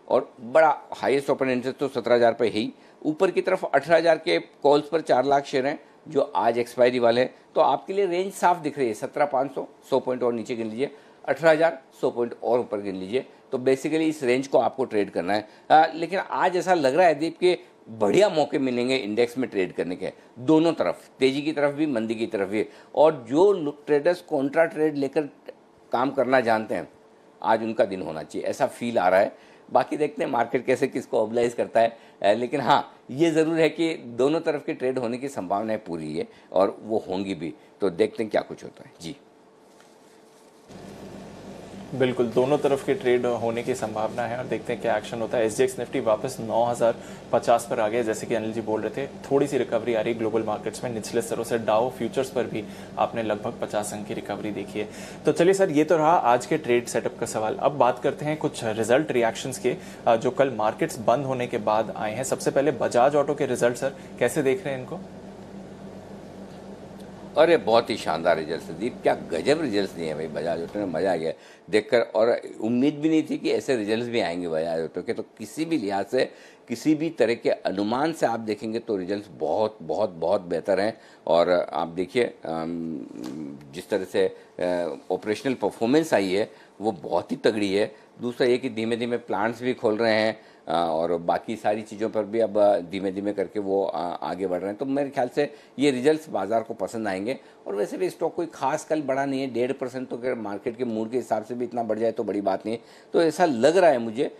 और बड़ा हाईएस्ट ओपन इंटरेस्ट तो 17000 पे ही। ऊपर की तरफ 18000 के कॉल्स पर 4 लाख शेयर हैं जो आज एक्सपायरी वाले हैं। तो आपके लिए रेंज साफ दिख रही है, 17500, 100 पॉइंट और नीचे गिन लीजिए, 18000, 100 पॉइंट और ऊपर गिन लीजिए। तो बेसिकली इस रेंज को आपको ट्रेड करना है। लेकिन आज ऐसा लग रहा है दीप कि बढ़िया मौके मिलेंगे इंडेक्स में ट्रेड करने के, दोनों तरफ, तेजी की तरफ भी, मंदी की तरफ भी। और जो ट्रेडर्स कॉन्ट्रा ट्रेड लेकर काम करना जानते हैं, आज उनका दिन होना चाहिए, ऐसा फील आ रहा है। बाकी देखते हैं मार्केट कैसे किसको ऑब्लाइज करता है। लेकिन हाँ, ये ज़रूर है कि दोनों तरफ के ट्रेड होने की संभावनाएं पूरी है, और वो होंगी भी। तो देखते हैं क्या कुछ होता है। जी बिल्कुल, दोनों तरफ के ट्रेड होने की संभावना है, और देखते हैं क्या एक्शन होता है। एसजीएक्स निफ्टी वापस 9050 पर आ गया, जैसे कि अनिल जी बोल रहे थे। थोड़ी सी रिकवरी आ रही ग्लोबल मार्केट्स में निचले स्तरों से। डाउ फ्यूचर्स पर भी आपने लगभग 50 अंक की रिकवरी देखी है। तो चलिए सर, ये तो रहा आज के ट्रेड सेटअप का सवाल। अब बात करते हैं कुछ रिजल्ट रिएक्शंस के, जो कल मार्केट्स बंद होने के बाद आए हैं। सबसे पहले बजाज ऑटो के रिजल्ट, सर कैसे देख रहे हैं इनको? अरे बहुत ही शानदार रिजल्ट है दीप, क्या गजब रिजल्ट्स दिए हैं भाई बजाज ऑटो ने, मज़ा आ गया देखकर। और उम्मीद भी नहीं थी कि ऐसे रिजल्ट्स भी आएंगे बजाज ऑटो के। तो किसी भी लिहाज से, किसी भी तरह के अनुमान से आप देखेंगे तो रिजल्ट्स बहुत बहुत बहुत बेहतर हैं। और आप देखिए जिस तरह से ऑपरेशनल परफॉर्मेंस आई है वो बहुत ही तगड़ी है। दूसरा ये कि धीमे धीमे प्लांट्स भी खोल रहे हैं, और बाकी सारी चीज़ों पर भी अब धीमे धीमे करके वो आगे बढ़ रहे हैं। तो मेरे ख्याल से ये रिजल्ट्स बाज़ार को पसंद आएंगे। और वैसे भी स्टॉक कोई खास कल बढ़ा नहीं है, 1.5%, तो अगर मार्केट के मूड के हिसाब से भी इतना बढ़ जाए तो बड़ी बात नहीं है। तो ऐसा लग रहा है मुझे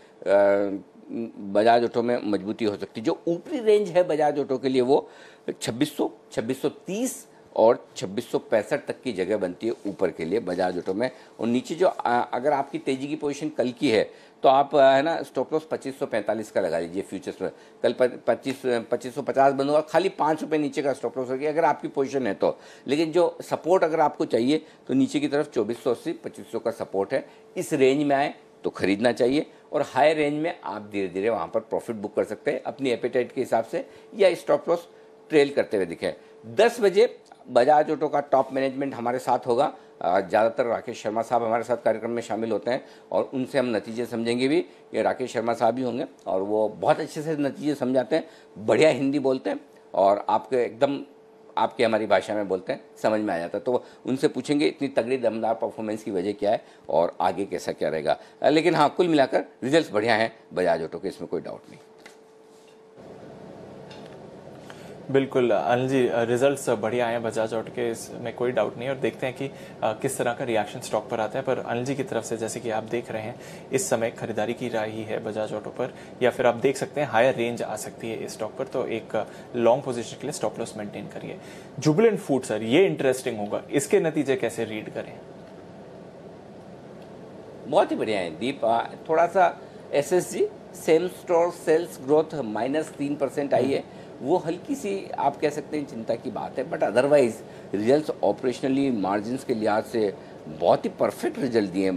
बजाज ऑटो में मजबूती हो सकती है। जो ऊपरी रेंज है बजाज ऑटो के लिए वो 2600, 2630 और 2665 तक की जगह बनती है ऊपर के लिए बजाज ऑटो में। और नीचे जो अगर आपकी तेज़ी की पोजीशन कल की है तो आप है ना स्टॉप लॉस 2545 का लगा लीजिए फ्यूचर्स में। कल 2550 बंद होगा, खाली 5 रुपये नीचे का स्टॉप लॉस रखिए अगर आपकी पोजीशन है तो। लेकिन जो सपोर्ट अगर आपको चाहिए तो नीचे की तरफ 2480 2500 का सपोर्ट है, इस रेंज में आए तो खरीदना चाहिए, और हाई रेंज में आप धीरे धीरे वहाँ पर प्रॉफिट बुक कर सकते हैं अपनी एपेटाइट के हिसाब से, या स्टॉप लॉस ट्रेल करते हुए दिखे। 10 बजे बजाज ऑटो का टॉप मैनेजमेंट हमारे साथ होगा। ज़्यादातर राकेश शर्मा साहब हमारे साथ कार्यक्रम में शामिल होते हैं और उनसे हम नतीजे समझेंगे भी। ये राकेश शर्मा साहब ही होंगे और वो बहुत अच्छे से नतीजे समझाते हैं, बढ़िया हिंदी बोलते हैं और आपके एकदम आपकी हमारी भाषा में बोलते हैं, समझ में आ जाता है। तो उनसे पूछेंगे इतनी तगड़ी दमदार परफॉर्मेंस की वजह क्या है और आगे कैसा क्या रहेगा। लेकिन हाँ, कुल मिलाकर रिजल्ट्स बढ़िया हैं बजाज ऑटो के, इसमें कोई डाउट नहीं। बिल्कुल अनिल जी, रिजल्ट्स बढ़िया आए हैं बजाज ऑटो के, इसमें कोई डाउट नहीं है, और देखते हैं कि किस तरह का रिएक्शन स्टॉक पर आता है। पर अनिल जी की तरफ से जैसे कि आप देख रहे हैं इस समय खरीदारी की रही है बजाज ऑटो पर, या फिर आप देख सकते हैं हायर रेंज आ सकती है इस स्टॉक पर, तो एक लॉन्ग पोजीशन के लिए स्टॉप लॉस मेंटेन करिए। जुबिलेंट फूड सर, ये इंटरेस्टिंग होगा, इसके नतीजे कैसे रीड करें? बहुत ही बढ़िया है दीप। थोड़ा सा SSG same store sales growth -3% आई है, वो हल्की सी आप कह सकते हैं चिंता की बात है, but otherwise results operationally margins के लिहाज से बहुत ही परफेक्ट रिजल्ट दिए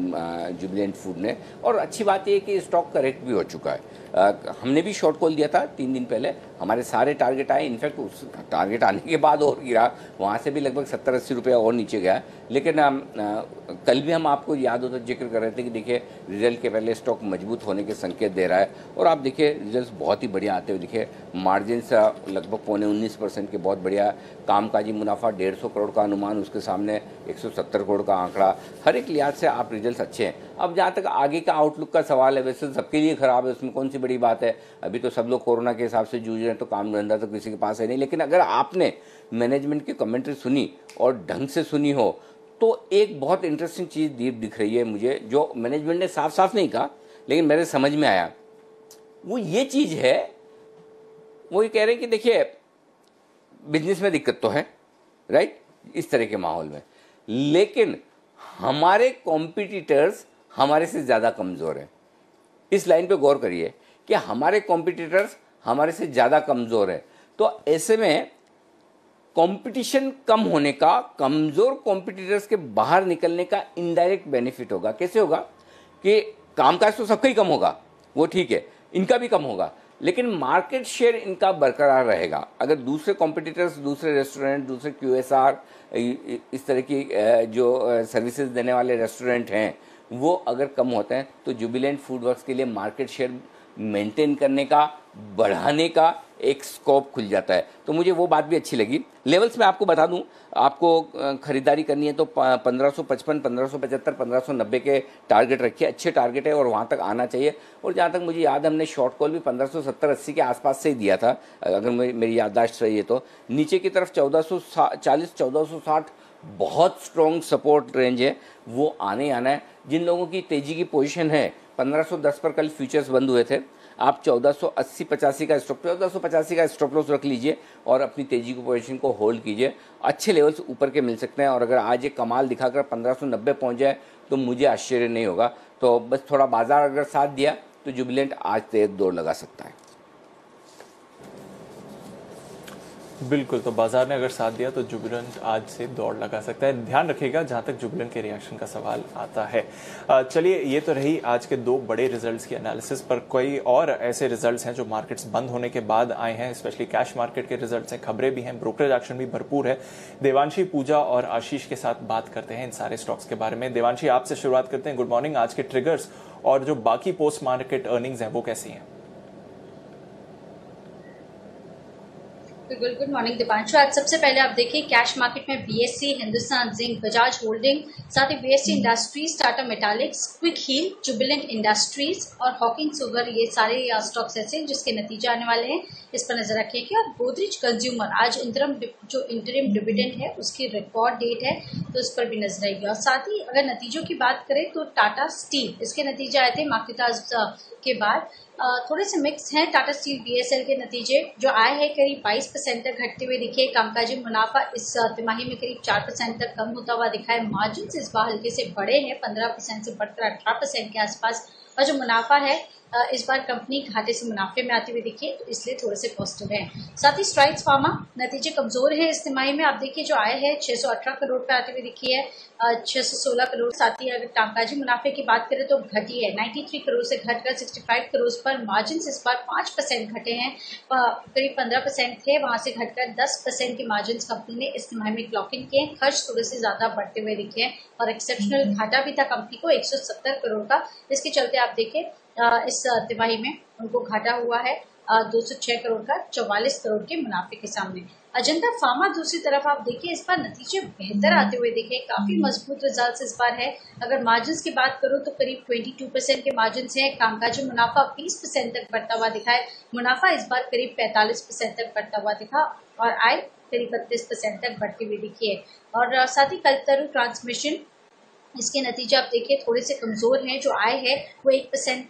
जुबिलेंट फूड ने। और अच्छी बात यह है कि स्टॉक करेक्ट भी हो चुका है। हमने भी शॉर्ट कॉल दिया था 3 दिन पहले, हमारे सारे टारगेट आए, इनफैक्ट उस टारगेट आने के बाद और गिरा, वहाँ से भी लगभग 70-80 रुपये और नीचे गया। लेकिन कल भी हम आपको याद हो तो जिक्र कर रहे थे कि देखिए रिजल्ट के पहले स्टॉक मजबूत होने के संकेत दे रहा है, और आप देखिए रिजल्ट बहुत ही बढ़िया आते हुए दिखे। मार्जिन्स लगभग 19% के बहुत बढ़िया, कामकाजी मुनाफा 150 करोड़ का अनुमान, उसके सामने 170 करोड़ का आंकड़ा, हर एक लिहाज से आप रिजल्ट्स अच्छे हैं। अब जहाँ तक आगे का आउटलुक का सवाल है, वैसे सबके लिए खराब है, उसमें कौन सी बड़ी बात है। अभी तो सब लोग कोरोना के हिसाब से जूझ रहे हैं, तो काम धंधा तो किसी के पास है नहीं। लेकिन अगर आपने मैनेजमेंट की कमेंट्री सुनी और ढंग से सुनी हो तो एक बहुत इंटरेस्टिंग चीज़ दीप दिख रही है मुझे, जो मैनेजमेंट ने साफ साफ नहीं कहा लेकिन मेरे समझ में आया। वो ये चीज़ है, वो ये कह रहे हैं कि देखिए बिजनेस में दिक्कत तो है, राइट, इस तरह के माहौल में, लेकिन हमारे कॉम्पिटिटर्स हमारे से ज़्यादा कमज़ोर हैं। इस लाइन पे गौर करिए कि हमारे कॉम्पिटिटर्स हमारे से ज़्यादा कमज़ोर है, तो ऐसे में कंपटीशन कम होने का, कमज़ोर कॉम्पिटिटर्स के बाहर निकलने का इनडायरेक्ट बेनिफिट होगा। कैसे होगा कि कामकाज तो सबका ही कम होगा, वो ठीक है, इनका भी कम होगा, लेकिन मार्केट शेयर इनका बरकरार रहेगा। अगर दूसरे कॉम्पिटिटर्स, दूसरे रेस्टोरेंट, दूसरे क्यूएसआर, इस तरह की जो सर्विसेज देने वाले रेस्टोरेंट हैं वो अगर कम होते हैं तो जुबिलेंट फूड वर्क्स के लिए मार्केट शेयर मेंटेन करने का, बढ़ाने का एक स्कोप खुल जाता है। तो मुझे वो बात भी अच्छी लगी। लेवल्स में आपको बता दूं, आपको खरीदारी करनी है तो 1555, 1575, 1590 के टारगेट रखिए, अच्छे टारगेट है और वहाँ तक आना चाहिए। और जहाँ तक मुझे याद है हमने शॉर्ट कॉल भी 1570-80 के आसपास से ही दिया था, अगर मेरी याददाश्त रही है तो। नीचे की तरफ 1440, 1460 बहुत स्ट्रॉन्ग सपोर्ट रेंज है, वो आने आना है। जिन लोगों की तेज़ी की पोजीशन है, 1510 पर कल फ्यूचर्स बंद हुए थे, आप 1480-85 का स्टॉप 1485 का स्टॉप लॉस रख लीजिए और अपनी तेज़ी की पोजीशन को होल्ड कीजिए। अच्छे लेवल्स ऊपर के मिल सकते हैं, और अगर आज एक कमाल दिखाकर 1590 पहुंच जाए तो मुझे आश्चर्य नहीं होगा। तो बस थोड़ा बाजार अगर साथ दिया तो जुबिलेंट आज तेज दौड़ लगा सकता है। बिल्कुल, तो बाजार ने अगर साथ दिया तो जुबिलेंट आज से दौड़ लगा सकता है। ध्यान रखिएगा जहां तक जुबिलेंट के रिएक्शन का सवाल आता है। चलिए, ये तो रही आज के 2 बड़े रिजल्ट्स की एनालिसिस, पर कोई और ऐसे रिजल्ट्स हैं जो मार्केट्स बंद होने के बाद आए हैं, स्पेशली कैश मार्केट के रिजल्ट्स हैं, खबरें भी हैं, ब्रोकरेज एक्शन भी भरपूर है। देवांशी, पूजा और आशीष के साथ बात करते हैं इन सारे स्टॉक्स के बारे में। देवांशी, आपसे शुरुआत करते हैं। Good morning. आज के ट्रिगर्स और जो बाकी पोस्ट मार्केट अर्निंग्स हैं वो कैसी हैं? बिल्कुल, गुड मॉर्निंग दीपांशु। आज सबसे पहले आप देखिए कैश मार्केट में BSC, Hindustan Zinc, Bajaj Holding, साथ ही BSC Industries, Tata Metaliks, Quick Heal, Jubilant Industries और हॉकिंग सुगर, ये सारे स्टॉक्स ऐसे हैं जिसके नतीजे आने वाले हैं, इस पर नजर रखिएगा। और गोदरेज कंज्यूमर आज इंटरिम डिविडेंड है उसकी रिकॉर्ड डेट है, तो उस पर भी नजर आएगी। और साथ ही अगर नतीजों की बात करें तो टाटा स्टील, इसके नतीजे आए थे मार्केटाज के बाद, थोड़े से मिक्स हैं। टाटा स्टील बीएसएल के नतीजे जो आए हैं करीब 22% तक घटते हुए दिखे। कामकाजी मुनाफा इस तिमाही में करीब 4% तक कम होता हुआ दिखा है। मार्जिन इस बार हल्के से बढ़े हैं, 15% से बढ़कर 18% के आसपास और जो मुनाफा है इस बार कंपनी घाटे से मुनाफे में आती हुई दिखी है, तो इसलिए थोड़े से पॉजिटिव है। साथ ही स्ट्राइड्स फार्मा नतीजे कमजोर है इस तिमाही में। आप देखिए जो आय है 618 करोड़ पे आती हुई दिखी है, 616 करोड़। साथ ही अगर कामकाजी मुनाफे की बात करें तो घटी है, 93 करोड़ से घटकर 65 करोड़ पर। मार्जिन इस बार 5% घटे हैं, करीब 15% थे, वहां से घटकर 10% के मार्जिन कंपनी ने इस तिमाही में क्लॉक इन किए। खर्च थोड़े से ज्यादा बढ़ते हुए दिखे हैं और एक्सेप्शनल घाटा भी था कंपनी को 170 करोड़ का। इसके चलते आप देखें इस तिमाही में उनको घाटा हुआ है 206 करोड़ का 44 करोड़ के मुनाफे के सामने। अजंता फार्मा दूसरी तरफ आप देखिए इस बार नतीजे बेहतर आते हुए दिखे, काफी मजबूत रिजल्ट्स इस बार है। अगर मार्जिन की बात करूं तो करीब 22% के मार्जिन है। कामकाजी मुनाफा 20% तक बढ़ता हुआ दिखा है। मुनाफा इस बार करीब 45% तक बढ़ता हुआ दिखा और आय करीब 32% तक बढ़ती हुई दिखी है। और साथ ही कल्पतरू ट्रांसमिशन, इसके नतीजे आप देखिए थोड़े से कमजोर हैं। जो आय है वो 1%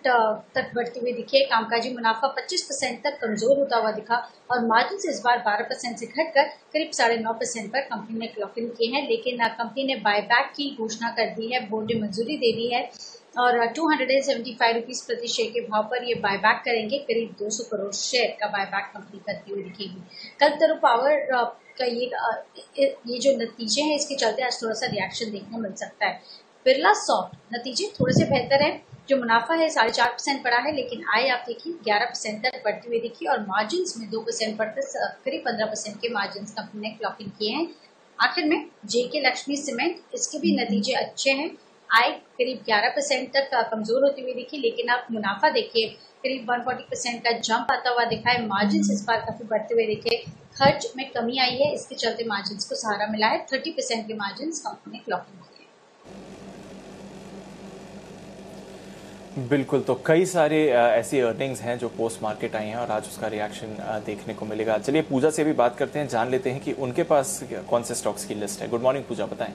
तक बढ़ती हुई दिखी है। कामकाजी मुनाफा 25% तक कमजोर होता हुआ दिखा और मार्जिन से इस बार 12% से घटकर करीब 9.5% पर कंपनी ने क्लॉक इन किए हैं। लेकिन कंपनी ने बायबैक की घोषणा कर दी है, बोर्ड ने मंजूरी दे दी है और 275 रुपीज प्रति शेयर के भाव पर ये बायबैक करेंगे। करीब 200 करोड़ शेयर का बायबैक कंपनी करती हुई दिखेगी। कल्पतरू पावर का ये जो नतीजे हैं इसके चलते आज थोड़ा सा रिएक्शन देखने मिल सकता है। बिरला सॉफ्ट नतीजे थोड़े से बेहतर है। जो मुनाफा है 4.5% बढ़ा है, लेकिन आय आप देखिए 11% तक बढ़ती हुई दिखी और मार्जिन में 2% बढ़कर करीब 15% के मार्जिन कंपनी ने क्लॉक इन किए हैं। आखिर में जेके लक्ष्मी सीमेंट, इसके भी नतीजे अच्छे हैं। आय करीब 11% तक कमजोर होती हुई दिखी, लेकिन आप मुनाफा देखिए करीब 140% का जंप आता हुआ दिखा है। मार्जिन इस बार काफी बढ़ते हुए दिखे। खर्च में कमी आई है, इसके चलते मार्जिन को सहारा मिला है। 30% के मार्जिन कंपनी ने क्लॉक इन किए। बिल्कुल, तो कई सारे ऐसी अर्निंग्स हैं जो पोस्ट मार्केट आई हैं और आज उसका रिएक्शन देखने को मिलेगा। चलिए पूजा से भी बात करते हैं, जान लेते हैं कि उनके पास कौन से स्टॉक्स की लिस्ट है। गुड मॉर्निंग पूजा, बताएं।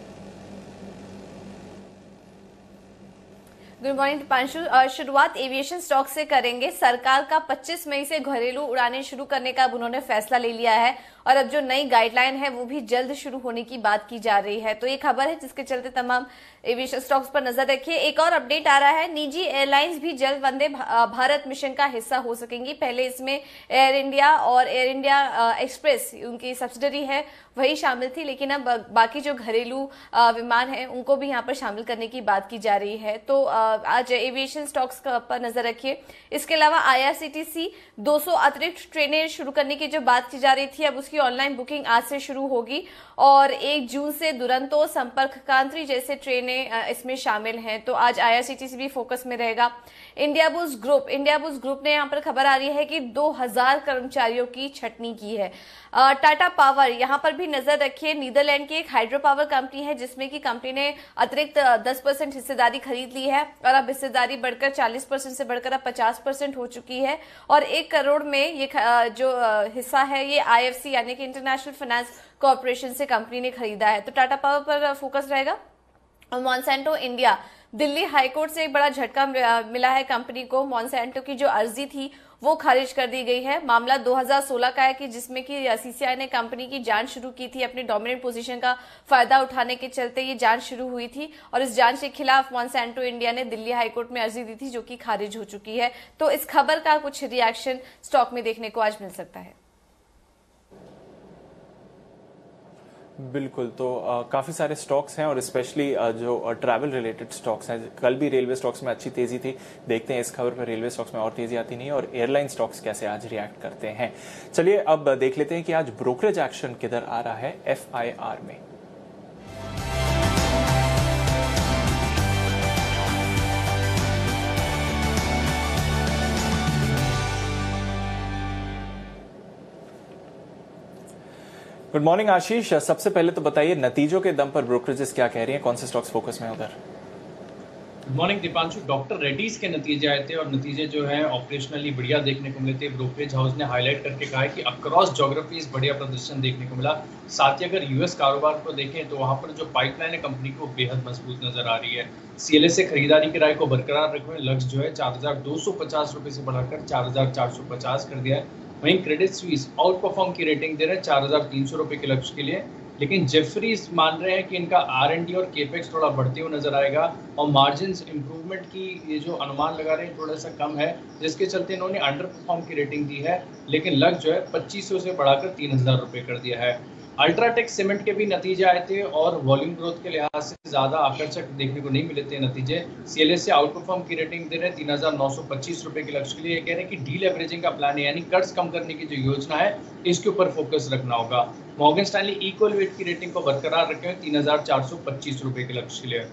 Good morning Deepanshu. शुरुआत एविएशन स्टॉक से करेंगे। सरकार का 25 मई से घरेलू उड़ानें शुरू करने का अब उन्होंने फैसला ले लिया है और अब जो नई गाइडलाइन है वो भी जल्द शुरू होने की बात की जा रही है। तो ये खबर है जिसके चलते तमाम एविएशन स्टॉक्स पर नजर रखिए। एक और अपडेट आ रहा है, निजी एयरलाइंस भी जल्द वंदे भारत मिशन का हिस्सा हो सकेंगी। पहले इसमें एयर इंडिया और एयर इंडिया एक्सप्रेस उनकी सब्सिडरी है वही शामिल थी, लेकिन अब बाकी जो घरेलू विमान है उनको भी यहाँ पर शामिल करने की बात की जा रही है। तो आज एविएशन स्टॉक्स पर नजर रखिए। इसके अलावा IRCTC 200 अतिरिक्त ट्रेनें शुरू करने की जो बात की जा रही थी, अब उसकी ऑनलाइन बुकिंग आज से शुरू होगी और 1 जून से दुरंतो, संपर्क क्रांति जैसे ट्रेनें इसमें शामिल हैं। तो आज IRCTC भी फोकस में रहेगा। इंडियाबुल्स ग्रुप ने यहाँ पर खबर आ रही है कि 2000 कर्मचारियों की छटनी की है। टाटा पावर, यहाँ पर भी नजर रखिए। नीदरलैंड की एक हाइड्रो पावर कंपनी है जिसमें कि कंपनी ने अतिरिक्त 10% हिस्सेदारी खरीद ली है और अब हिस्सेदारी बढ़कर 40% से बढ़कर अब 50% हो चुकी है और 1 करोड़ में ये जो हिस्सा है ये IFC यानी कि इंटरनेशनल फाइनेंस कॉर्पोरेशन से कंपनी ने खरीदा है। तो टाटा पावर पर फोकस रहेगा। मॉन्सेंटो इंडिया, दिल्ली हाईकोर्ट से एक बड़ा झटका मिला है कंपनी को। मॉन्सेंटो की जो अर्जी थी वो खारिज कर दी गई है। मामला 2016 का है कि जिसमें कि CCI ने कंपनी की जांच शुरू की थी। अपनी डोमिनेंट पोजीशन का फायदा उठाने के चलते ये जांच शुरू हुई थी और इस जांच के खिलाफ मॉन्सेंटो इंडिया ने दिल्ली हाईकोर्ट में अर्जी दी थी जो कि खारिज हो चुकी है। तो इस खबर का कुछ रिएक्शन स्टॉक में देखने को आज मिल सकता है। बिल्कुल, तो काफ़ी सारे स्टॉक्स हैं और स्पेशली जो ट्रैवल रिलेटेड स्टॉक्स हैं। कल भी रेलवे स्टॉक्स में अच्छी तेजी थी, देखते हैं इस खबर पर रेलवे स्टॉक्स में और तेजी आती नहीं है और एयरलाइन स्टॉक्स कैसे आज रिएक्ट करते हैं। चलिए अब देख लेते हैं कि आज ब्रोकरेज एक्शन किधर आ रहा है FIR में। गुड मॉर्निंग आशीष, सबसे पहले तो बताइए नतीजों के दम पर ब्रोकरेजेस क्या कह रही हैं, कौन से स्टॉक्स फोकस में उधर? Good morning Deepanshu. Doctor Reddy's के नतीजे आए थे और नतीजे जो है ऑपरेशनली बढ़िया देखने को मिले थे। ब्रोकरेज हाउस ने हाईलाइट करके कहा है कि अक्रॉस ज्योग्राफीज बढ़िया प्रदर्शन देखने को मिला। साथ ही अगर US कारोबार को देखें तो वहां पर जो पाइपलाइन है कंपनी को बेहद मजबूत नजर आ रही है। CLA से खरीदारी की राय को बरकरार रखे हुए लक्ष्य जो है 4250 रुपये से बढ़ाकर 4450 कर दिया है। वहीं क्रेडिट स्विस आउट परफॉर्म की रेटिंग दे रहे हैं 4300 रुपये के लक्ष्य के लिए। लेकिन जेफरीज मान रहे हैं कि इनका R&D और केपेक्स थोड़ा बढ़ते हुए नजर आएगा और मार्जिन्स इंप्रूवमेंट की ये जो अनुमान लगा रहे हैं थोड़ा सा कम है, जिसके चलते इन्होंने अंडर परफॉर्म की रेटिंग दी है। लेकिन लग जो है 2500 से बढ़ाकर 3000 रुपये कर दिया है। अल्ट्राटेक सीमेंट के भी नतीजे आए थे और वॉल्यूम ग्रोथ के लिहाज से ज़्यादा आकर्षक देखने को नहीं मिले थे नतीजे। CLS से आउट परफॉर्म की रेटिंग दे रहे हैं 3925 रुपये के लक्ष्य के लिए। कह रहे हैं कि डी लेवरेजिंग का प्लान है, यानी कर्ज कम करने की जो योजना है इसके ऊपर फोकस रखना होगा। मॉर्गन स्टैनली इक्वल वेट की रेटिंग को बरकरार रखे हुए 3425 रुपये के लक्ष्य के लिए।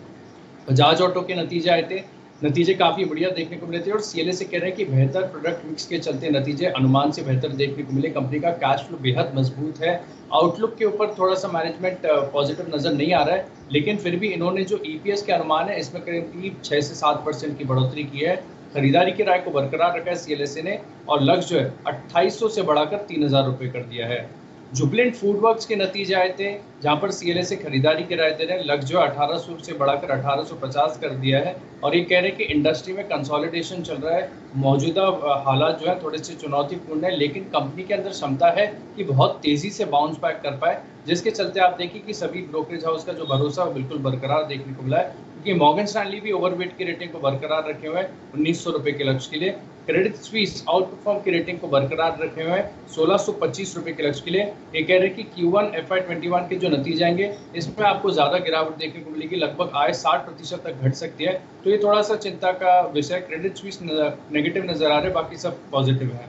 बजाज ऑटो के नतीजे आए थे, नतीजे काफ़ी बढ़िया देखने को मिले थे और CLS से कह रहे हैं कि बेहतर प्रोडक्ट मिक्स के चलते नतीजे अनुमान से बेहतर देखने को मिले। कंपनी का कैश फ्लो बेहद मजबूत है। आउटलुक के ऊपर थोड़ा सा मैनेजमेंट पॉजिटिव नज़र नहीं आ रहा है, लेकिन फिर भी इन्होंने जो EPS के अनुमान है इसमें करीब 6 से 7% की बढ़ोतरी की है। खरीदारी की राय को बरकरार रखा है CLS ने और लक्ष्य जो है 2800 से बढ़ाकर 3000 रुपये कर दिया है। जुबिलेंट फूडवर्क्स के नतीजे आए थे, जहां पर CLS से खरीदारी की राय दे रहे हैं। लक्ष्य जो 1800 से बढ़ाकर 1850 कर दिया है और ये कह रहे हैं कि इंडस्ट्री में कंसोलिडेशन चल रहा है। मौजूदा हालात जो है थोड़े से चुनौतीपूर्ण है, लेकिन कंपनी के अंदर क्षमता है कि बहुत तेजी से बाउंस बैक कर पाए, जिसके चलते आप देखिए कि सभी ब्रोकरेज हाउस का जो भरोसा है बिल्कुल बरकरार देखने को मिला है। क्योंकि मॉर्गन स्टैनली भी ओवरवेट की रेटिंग को बरकरार रखे हुए 1900 रुपये के लक्ष्य के लिए। क्रेडिट स्विस आउट परफॉर्म की रेटिंग को बरकरार रखे हुए 1625 रुपये के लक्ष्य के लिए। ये कह रहे हैं कि Q1 FY21 के जो नतीजे आएंगे इसमें आपको ज़्यादा गिरावट देखने को मिलेगी, लगभग आय 60% तक घट सकती है, तो ये थोड़ा सा चिंता का विषय। क्रेडिट स्विस नेगेटिव नजर आ रहे, बाकी सब पॉजिटिव है।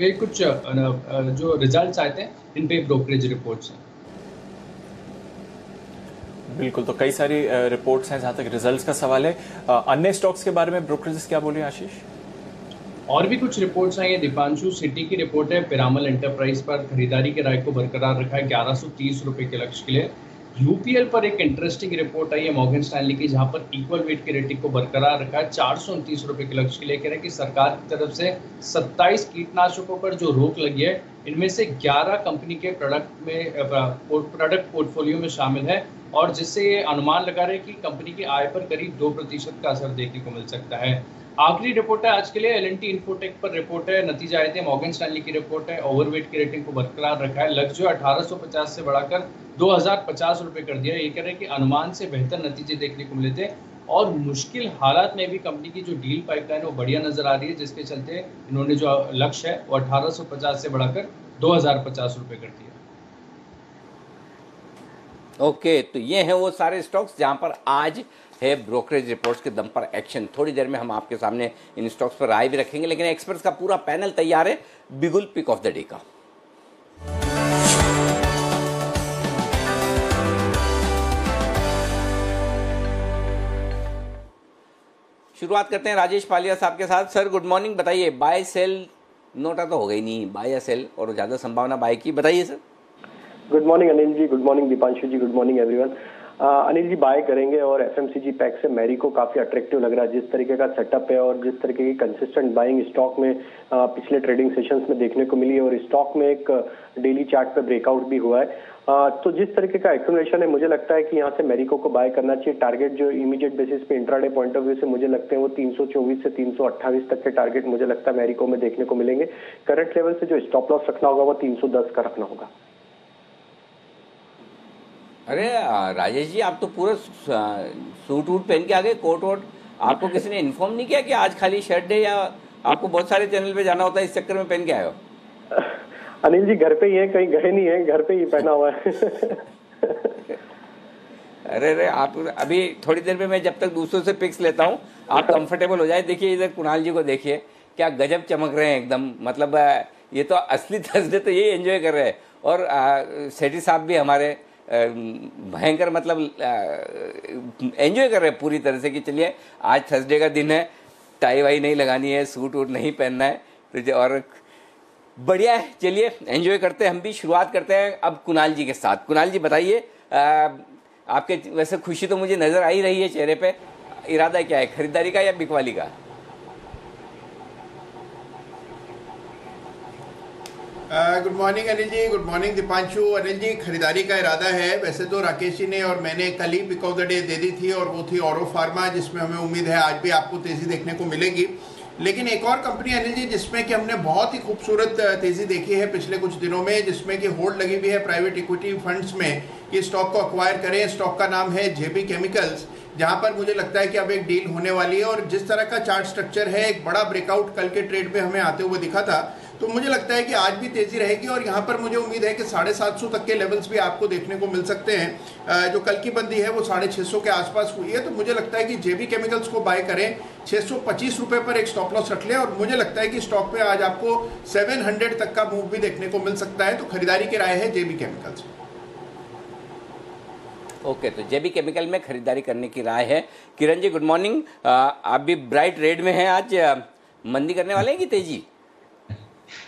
ये कुछ जो रिजल्ट्स आए थे इन पे ब्रोकरेज रिपोर्ट्स हैं। बिल्कुल, तो कई सारी रिपोर्ट्स हैं जहां तक रिजल्ट्स का सवाल है। अन्य स्टॉक्स के बारे में ब्रोकरेजेस क्या बोले आशीष? और भी कुछ रिपोर्ट्स आई हैं दीपांशु। सिटी की रिपोर्ट है, पिरामल एंटरप्राइज पर खरीदारी की राय को बरकरार रखा है 1130 रुपये के लक्ष्य के लिए। UPL पर एक इंटरेस्टिंग रिपोर्ट आई है मॉर्गन स्टैनली की, जहां पर इक्वल वेट की रेटिंग को बरकरार रखा है 429 रुपये के लक्ष्य के लिए। कह रहे हैं कि सरकार की तरफ से 27 कीटनाशकों पर जो रोक लगी है इनमें से 11 कंपनी के प्रोडक्ट पोर्टफोलियो में शामिल है और जिससे ये अनुमान लगा रहे हैं कि कंपनी की आय पर करीब 2% का असर देखने को मिल सकता है। आखिरी रिपोर्ट है आज के लिए L&T इन्फोटेक पर रिपोर्ट है, नतीजे आए थे। मॉर्गन स्टैनली की रिपोर्ट है, ओवरवेट की रेटिंग को बरकरार रखा है। लक्ष्य 1850 से बढ़ाकर 2050 रुपये कर दिया। ये कह रहे हैं कि अनुमान से बेहतर नतीजे देखने को मिले थे और मुश्किल हालात में भी कंपनी की जो डील पाइपलाइन वो बढ़िया नजर आ रही है, जिसके चलते इन्होंने जो लक्ष्य है वो 1850 से बढ़ाकर 2050 रुपये कर दिया। ओके, तो ये हैं वो सारे स्टॉक्स जहां पर आज है ब्रोकरेज रिपोर्ट्स के दम पर एक्शन। थोड़ी देर में हम आपके सामने इन स्टॉक्स पर राय भी रखेंगे, लेकिन एक्सपर्ट्स का पूरा पैनल तैयार है बिगुल पिक ऑफ द डे का। शुरुआत करते हैं राजेश पालिया साहब के साथ। सर गुड मॉर्निंग, बताइए बाय सेल नोटा तो हो गई नहीं, बाय या सेल और ज़्यादा संभावना बाय की, बताइए सर। गुड मॉर्निंग अनिल जी, गुड मॉर्निंग दीपांशु जी, good morning everyone. Anil ji bye करेंगे और FMCG पैक से मैरिको काफी अट्रैक्टिव लग रहा है, जिस तरीके का सेटअप है और जिस तरीके की कंसिस्टेंट बाइंग स्टॉक में पिछले ट्रेडिंग सेशंस में देखने को मिली है और स्टॉक में एक डेली चार्ट पे ब्रेकआउट भी हुआ है। तो जिस तरीके का एक्यूमुलेशन है मुझे लगता है कि यहाँ से मैरिको को बाय करना चाहिए। टारगेट जो इमीडिएट बेसिस पे इंट्राडे पॉइंट ऑफ व्यू से मुझे लगते हैं वो 324 से 328 तक के टारगेट मुझे लगता है मैरिको में देखने को मिलेंगे। करंट लेवल से जो स्टॉप लॉस रखना होगा वो 310 का रखना होगा। अरे राजेश जी, आप तो पूरा सूट वूट पहन के आ गए, कोट वोट। आपको किसी ने इन्फॉर्म नहीं किया कि आज खाली शर्ट डे, या आपको बहुत सारे चैनल पे जाना होता है इस चक्कर में पहन के आए हो? अनिल जी घर पे ही है, कहीं गए नहीं है, घर पे ही पहना हुआ है। अरे आप अभी थोड़ी देर में मैं जब तक दूसरों से पिक्स लेता हूँ आप कंफर्टेबल हो जाए। देखिए इधर कुणाल जी को देखिए, क्या गजब चमक रहे हैं एकदम, मतलब ये तो असली थर्सडे तो यही एंजॉय कर रहे हैं। और सेठी साहब भी हमारे भयंकर मतलब एंजॉय कर रहे हैं पूरी तरह से कि चलिए आज थर्सडे का दिन है, टाई वाई नहीं लगानी है, सूट वूट नहीं पहनना है, तो और बढ़िया है। चलिए एंजॉय करते हैं, हम भी शुरुआत करते हैं अब कुणाल जी के साथ। कुणाल जी बताइए, आपके वैसे खुशी तो मुझे नज़र आ ही रही है चेहरे पे, इरादा क्या है, खरीदारी का या बिकवाली का? गुड मॉर्निंग अनिल जी, गुड मॉर्निंग दीपांशु। अनिल जी खरीदारी का इरादा है। वैसे तो राकेश जी ने और मैंने कल ही पिक ऑफ द डे दे दी थी और वो थी ऑरो फार्मा, जिसमें हमें उम्मीद है आज भी आपको तेजी देखने को मिलेगी। लेकिन एक और कंपनी अनिल जी जिसमें कि हमने बहुत ही खूबसूरत तेजी देखी है पिछले कुछ दिनों में, जिसमें कि होल्ड लगी हुई है प्राइवेट इक्विटी फंड्स में कि स्टॉक को अक्वायर करें। स्टॉक का नाम है जेबी केमिकल्स, जहां पर मुझे लगता है कि अब एक डील होने वाली है। और जिस तरह का चार्ट स्ट्रक्चर है, एक बड़ा ब्रेकआउट कल के ट्रेड में हमें आते हुए दिखा था, तो मुझे लगता है कि आज भी तेजी रहेगी। और यहाँ पर मुझे उम्मीद है कि 750 तक के लेवल्स भी आपको देखने को मिल सकते हैं। जो कल की बंदी है वो 650 के आसपास हुई है, तो मुझे लगता है कि जेबी केमिकल्स को बाय करें। 625 रुपए पर एक स्टॉप लॉस रख लें, और मुझे लगता है कि स्टॉक पे आज आपको 700 तक का मूव भी देखने को मिल सकता है। तो खरीदारी की राय है जेबी केमिकल्स। ओके, तो जेबी केमिकल में खरीदारी करने की राय है। Kiran ji good morning. आप भी ब्राइट रेड में हैं आज, मंदी करने वाले हैं कि तेजी?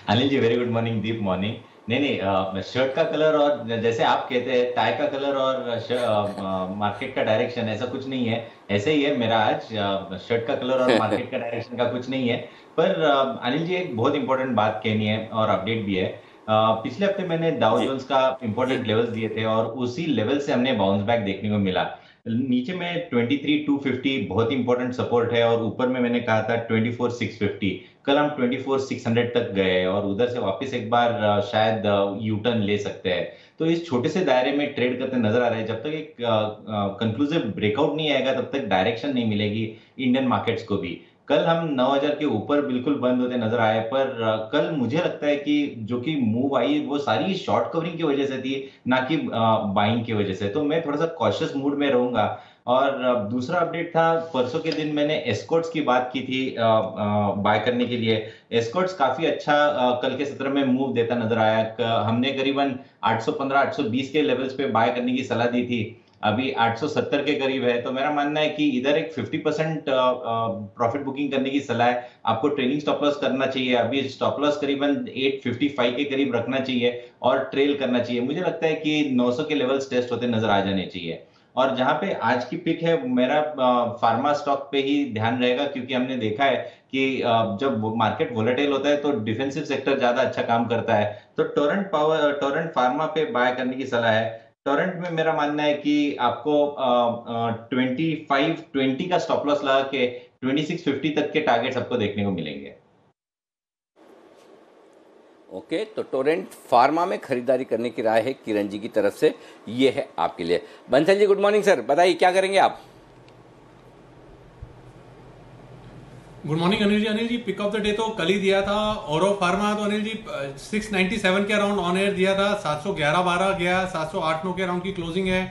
Anil ji very good morning, दीप मॉर्निंग। नहीं, शर्ट का कलर और जैसे आप कहते हैं टाई का कलर और मार्केट का डायरेक्शन ऐसा कुछ नहीं है, ऐसे ही है मेरा आज। शर्ट का कलर और मार्केट का डायरेक्शन का कुछ नहीं है। पर अनिल जी एक बहुत इंपॉर्टेंट बात कहनी है और अपडेट भी है। पिछले हफ्ते मैंने डाउ जोन्स का इंपॉर्टेंट लेवल्स दिए थे और उसी लेवल से हमने बाउंस बैक देखने को मिला। नीचे में 23,250 बहुत इंपॉर्टेंट सपोर्ट है और ऊपर में मैंने कहा था 24,650। कल हम 24,600 तक गए और उधर से वापस एक बार शायद यू टर्न ले सकते हैं। तो इस छोटे से दायरे में ट्रेड करते नजर आ रहे हैं। जब तक एक कंक्लूसिव ब्रेकआउट नहीं आएगा तब तक डायरेक्शन नहीं मिलेगी इंडियन मार्केट्स को भी। कल हम 9,000 के ऊपर बिल्कुल बंद होते नजर आए, पर कल मुझे लगता है कि जो कि मूव आई वो सारी शॉर्ट कवरिंग की वजह से थी, ना कि बाइंग की वजह से। तो मैं थोड़ा सा कॉशियस मूड में रहूंगा। और दूसरा अपडेट था, परसों के दिन मैंने एस्कॉर्ट्स की बात की थी बाय करने के लिए। एस्कॉर्ट्स काफी अच्छा कल के सत्र में मूव देता नजर आया। हमने करीबन 815-820 के लेवल्स पे बाय करने की सलाह दी थी, अभी 870 के करीब है। तो मेरा मानना है कि इधर एक 50% प्रॉफिट बुकिंग करने की सलाह है। आपको ट्रेलिंग स्टॉप लॉस करना चाहिए, अभी स्टॉप लॉस करीबन 855 के करीब रखना चाहिए और ट्रेल करना चाहिए। मुझे लगता है कि 900 के लेवल्स टेस्ट होते नजर आ जाने चाहिए। और जहां पे आज की पिक है, मेरा फार्मा स्टॉक पे ही ध्यान रहेगा, क्योंकि हमने देखा है कि जब मार्केट वोलेटाइल होता है तो डिफेंसिव सेक्टर ज्यादा अच्छा काम करता है। तो टोरेंट फार्मा पे बाय करने की सलाह है। टोरेंट में मेरा मानना है कि आपको 2520 का स्टॉप लॉस लगा के 2650 तक के टारगेट्स आपको देखने को मिलेंगे। ओके, तो टोरेंट फार्मा में खरीदारी करने की राय है किरण जी की तरफ से, ये है आपके लिए। Bansal ji good morning sir, बताइए क्या करेंगे आप? Good morning Anil ji. Anil ji pick of the day तो कल ही दिया था औरो फार्मा, तो अनिल जी 697 के अराउंड ऑन एयर दिया था, 711-12 गया, 708-9 के अराउंड की क्लोजिंग है।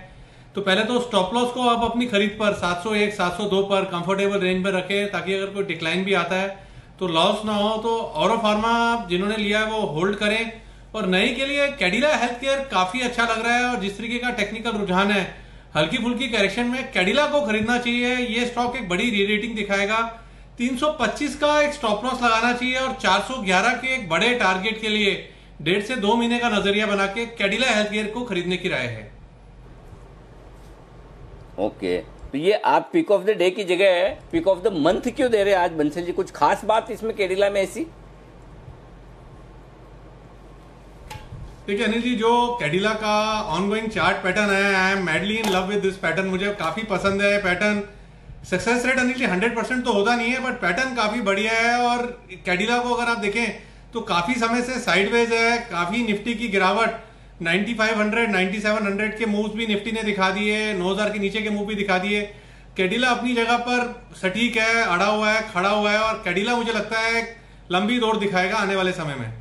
तो पहले तो स्टॉप लॉस को आप अपनी खरीद पर 701 702 पर कंफर्टेबल रेंज में रखें, ताकि अगर कोई डिक्लाइन भी आता है तो लॉस ना हो। तो औरो फार्मा जिन्होंने लिया है वो होल्ड करें। और नई के लिए कैडिला हेल्थ केयर काफी अच्छा लग रहा है, और जिस तरीके का टेक्निकल रुझान है, हल्की फुल्की करेक्शन में कैडिला को खरीदना चाहिए। ये स्टॉक एक बड़ी री रेटिंग दिखाएगा। 325 का एक स्टॉप लॉस लगाना चाहिए और 411 के एक बड़े टारगेट के लिए 1.5 से 2 महीने का नजरिया बना के कैडिला हेल्थ केयर को खरीदने की राय है। ओके, तो ये आप पिक ऑफ द डे की जगह पिक ऑफ द मंथ क्यों दे रहे हैं आज बंसल जी? कुछ खास बात इसमें कैडिला में ऐसी? देखिए अनिल जी, जो कैडिला का ऑनगोइंग चार्ट पैटर्न है, I am madly in love with this pattern. मुझे काफी पसंद है pattern. Success rate Anil ji 100% तो होता नहीं है, बट पैटर्न काफी बढ़िया है। और कैडिला को अगर आप देखें तो काफी समय से साइडवेज है, काफी निफ्टी की गिरावट 9500 9700 के मूव्स भी निफ्टी ने दिखा दिए, 9000 के नीचे के मूव भी दिखा दिए। कैडिला अपनी जगह पर सटीक है, अड़ा हुआ है, खड़ा हुआ है, और कैडिला मुझे लगता है लंबी दौड़ दिखाएगा आने वाले समय में।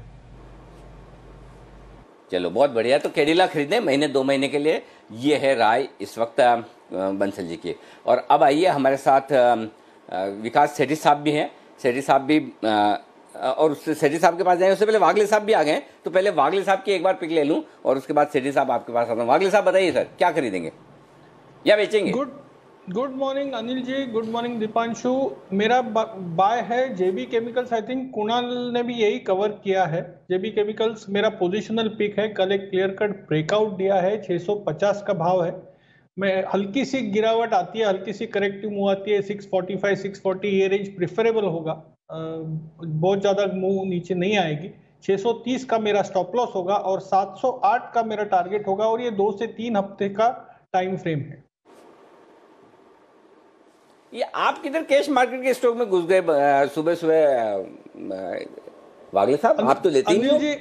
चलो बहुत बढ़िया, तो कैडिला खरीदें महीने 2 महीने के लिए, ये है राय इस वक्त बंसल जी की। और अब आइए हमारे साथ विकास सेठी साहब भी हैं। सेठी साहब भी और सेठी साहब के पास जाएं उससे पहले वागले साहब भी आ गए, तो पहले वागले साहब की एक बार पिक ले लूं और उसके बाद सेठी साहब आपके पास आता हूं। वागले साहब बताइए सर, क्या खरीदेंगे या बेचेंगे? गुड मॉर्निंग अनिल जी, गुड मॉर्निंग दीपांशु। मेरा बाय है जेबी केमिकल्स। आई थिंक कुणाल ने भी यही कवर किया है। जेबी केमिकल्स मेरा पोजिशनल पिक है। कल एक क्लियर कट ब्रेकआउट दिया है, 650 का भाव है। मैं हल्की सी गिरावट आती है, हल्की सी करेक्टिव मूव आती है, 645 640 ये रेंज प्रिफरेबल होगा। बहुत ज्यादा मूव नीचे नहीं आएगी। 630 का मेरा स्टॉप लॉस होगा और 708 का मेरा टारगेट होगा, और ये 2 से 3 हफ्ते का टाइम फ्रेम है। ये आप किधर कैश मार्केट के स्टॉक में घुस गए सुबह सुबह वागले साहब? आप तो लेते ही नहीं हो।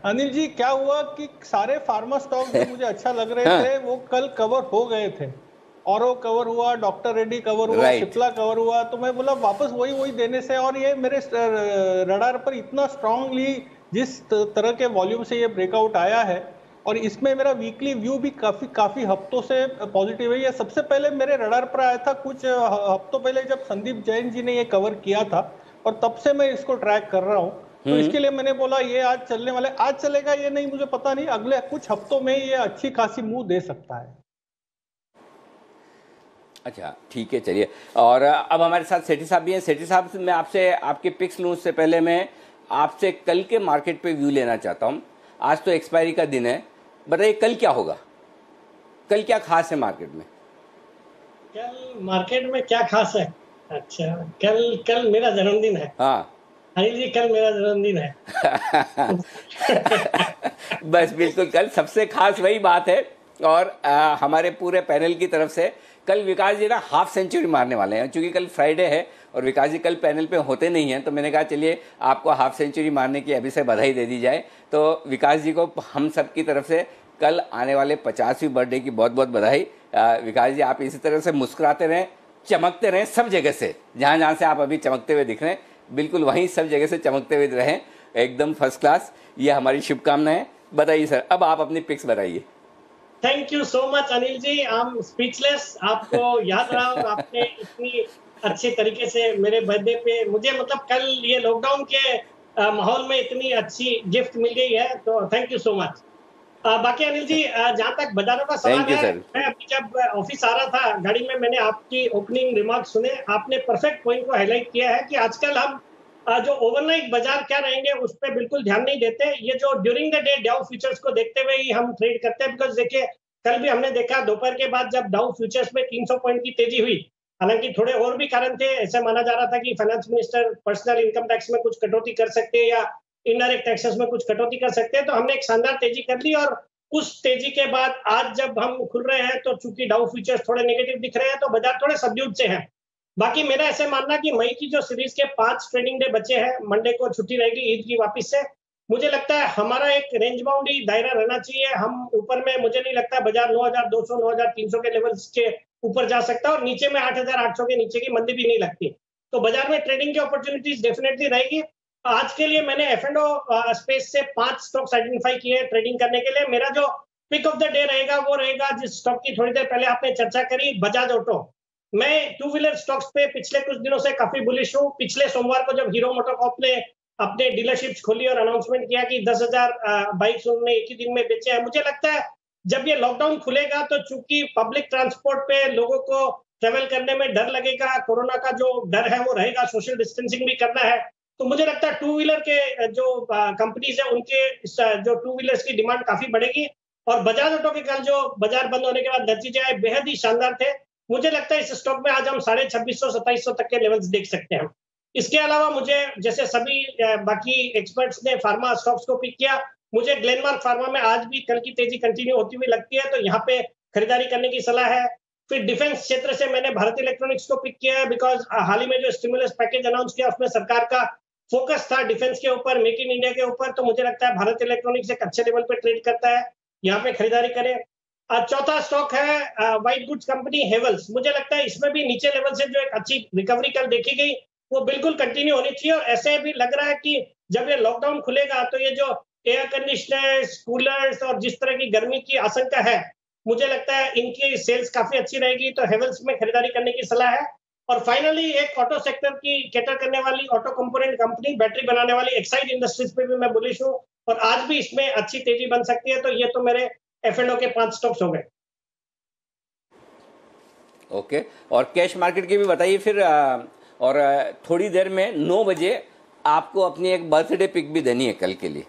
अनिल जी क्या हुआ कि सारे फार्मा स्टॉक जो मुझे अच्छा लग रहे थे वो कल कवर हो गए थे। औरो कवर हुआ, डॉक्टर रेड्डी कवर हुआ, सिप्ला कवर हुआ, तो मैं बोला वापस वही देने से, और ये मेरे रडार पर इतना स्ट्रांगली जिस तरह के वॉल्यूम से ये ब्रेकआउट आया है, और इसमें मेरा वीकली व्यू भी काफी हफ्तों से पॉजिटिव है। ये सबसे पहले मेरे रडार पर आया था कुछ हफ्तों पहले जब संदीप जैन जी ने ये कवर किया था, और तब से मैं इसको ट्रैक कर रहा हूँ। तो इसके लिए मैंने बोला ये आज चलने वाला, आज चलेगा ये नहीं मुझे पता नहीं, अगले कुछ हफ्तों में ये अच्छी खासी मूव दे सकता है। अच्छा ठीक है, चलिए। और अब हमारे साथ सेठी साहब भी हैं। सेठी साहब मैं आपसे आपके पिक्स लूँ उससे पहले मैं आपसे कल के मार्केट पे व्यू लेना चाहता हूँ। आज तो एक्सपायरी का दिन है, बताइए कल क्या होगा, कल क्या खास है मार्केट में? कल मार्केट में क्या खास है? अच्छा, कल मेरा जन्मदिन है। हाँ अनिल जी, कल मेरा जन्मदिन है। बस बिल्कुल, कल सबसे खास वही बात है। और हमारे पूरे पैनल की तरफ से कल विकास जी ना हाफ सेंचुरी मारने वाले हैं, क्योंकि कल फ्राइडे है और विकास जी कल पैनल पे होते नहीं हैं, तो मैंने कहा चलिए आपको हाफ सेंचुरी मारने की अभी से बधाई दे दी जाए। तो विकास जी को हम सब की तरफ से कल आने वाले 50वीं बर्थडे की बहुत बहुत बधाई। विकास जी आप इसी तरह से मुस्कुराते रहें, चमकते रहें सब जगह से, जहाँ जहाँ से आप अभी चमकते हुए दिख रहे हैं बिल्कुल वहीं सब जगह से चमकते हुए रहें, एकदम फर्स्ट क्लास। ये हमारी शुभकामनाएं। बताइए सर, अब आप अपनी पिक्स बताइए। Thank you so much Anil ji, I am speechless. आपको याद रहा आपने इतनी अच्छे तरीके से मेरे बर्थडे पे मुझे, मतलब कल ये लॉकडाउन के माहौल में इतनी अच्छी गिफ्ट मिल गई है, तो थैंक यू सो मच। बाकी अनिल जी, जहाँ तक बाजारों का सवाल है, मैं अभी जब ऑफिस आ रहा था गाड़ी में मैंने आपकी ओपनिंग रिमार्क सुने, आपने परफेक्ट पॉइंट को हाईलाइट किया है कि आजकल हम जो ओवरनाइट बाजार क्या रहेंगे उस पर बिल्कुल ध्यान नहीं देते। ये जो during the day Dow futures को देखते हुए ही हम ट्रेड करते हैं। बिकॉज देखिए कल भी हमने देखा दोपहर के बाद जब डाउ फ्यूचर्स में 300 पॉइंट की तेजी हुई, हालांकि थोड़े और भी कारण थे। ऐसा माना जा रहा था कि finance minister personal income tax में कुछ कटौती कर सकते हैं या इनडायरेक्ट टैक्सेस में कुछ कटौती कर सकते हैं, तो हमने एक शानदार तेजी कर ली। और उस तेजी के बाद आज जब हम खुल रहे हैं तो चूंकि डाउ फ्यूचर्स थोड़े नेगेटिव दिख रहे हैं तो बाजार थोड़े सबड्यूड से हैं। बाकी मेरा ऐसे मानना कि मई की जो सीरीज के 5 ट्रेडिंग डे बचे हैं, मंडे को छुट्टी रहेगी ईद की वापस से, मुझे लगता है हमारा एक रेंज बाउंड ही दायरा रहना चाहिए। हम ऊपर में मुझे नहीं लगता बाजार 9200 9300 के लेवल्स के ऊपर जा सकता है, और नीचे में 8800 के नीचे की मंदी भी नहीं लगती। तो बाजार में ट्रेडिंग की अपॉर्चुनिटीज डेफिनेटली रहेगी। आज के लिए मैंने F&O स्पेस से 5 स्टॉक्स आइडेंटिफाई किए ट्रेडिंग करने के लिए। मेरा जो पिक ऑफ द डे रहेगा वो रहेगा जिस स्टॉक की थोड़ी देर पहले आपने चर्चा करी, बजाज ऑटो। मैं टू व्हीलर स्टॉक्स पे पिछले कुछ दिनों से काफी बुलिश हूँ। पिछले सोमवार को जब हीरो मोटोकॉर्प ने अपने डीलरशिप्स खोली और अनाउंसमेंट किया कि 10,000 बाइक्स उन्होंने एक ही दिन में बेचे हैं, मुझे लगता है जब ये लॉकडाउन खुलेगा तो चूंकि पब्लिक ट्रांसपोर्ट पे लोगों को ट्रेवल करने में डर लगेगा, कोरोना का जो डर है वो रहेगा, सोशल डिस्टेंसिंग भी करना है, तो मुझे लगता है टू व्हीलर के जो कंपनीज है उनके जो टू व्हीलर्स की डिमांड काफी बढ़ेगी। और बजाज ऑटो के कल जो बाजार बंद होने के बाद नतीजे आए बेहद ही शानदार थे। मुझे लगता है इस स्टॉक में आज हम 2650 2700 तक के लेवल्स देख सकते हैं। इसके अलावा मुझे जैसे सभी बाकी एक्सपर्ट्स ने फार्मा स्टॉक्स को पिक किया, मुझे ग्लेनमार्क फार्मा में आज भी कल की तेजी कंटिन्यू होती हुई लगती है, तो यहाँ पे खरीदारी करने की सलाह है। फिर डिफेंस क्षेत्र से मैंने भारत इलेक्ट्रॉनिक्स को पिक किया है, बिकॉज हाल ही में जो स्टिमुलस पैकेज अनाउंस किया उसमें सरकार का फोकस था डिफेंस के ऊपर, मेक इन इंडिया के ऊपर, तो मुझे लगता है भारत इलेक्ट्रॉनिक्स एक अच्छे लेवल पे ट्रेड करता है, यहाँ पे खरीदारी करें। चौथा स्टॉक है व्हाइट गुड्स कंपनी हेवल्स। मुझे लगता है इसमें भी नीचे लेवल से जो एक अच्छी रिकवरी कल देखी गई वो बिल्कुल कंटिन्यू होनी चाहिए। और ऐसे भी लग रहा है कि जब ये लॉकडाउन खुलेगा तो ये जो एयर कंडीशनर्स, कूलर्स और जिस तरह की गर्मी की आशंका है, मुझे लगता है इनकी सेल्स काफी अच्छी रहेगी, तो हेवल्स में खरीदारी करने की सलाह है। और फाइनली एक ऑटो सेक्टर की कैटर करने वाली ऑटो कंपोनेंट कंपनी, बैटरी बनाने वाली एक्साइड इंडस्ट्रीज पे भी मैं बुलिश हूँ और आज भी इसमें अच्छी तेजी बन सकती है। तो ये तो मेरे F&O के 5 स्टॉक्स हो गए। ओके, और कैश मार्केट की भी बताइए फिर। और थोड़ी देर में 9 बजे आपको अपनी एक बर्थडे पिक भी देनी है कल के लिए,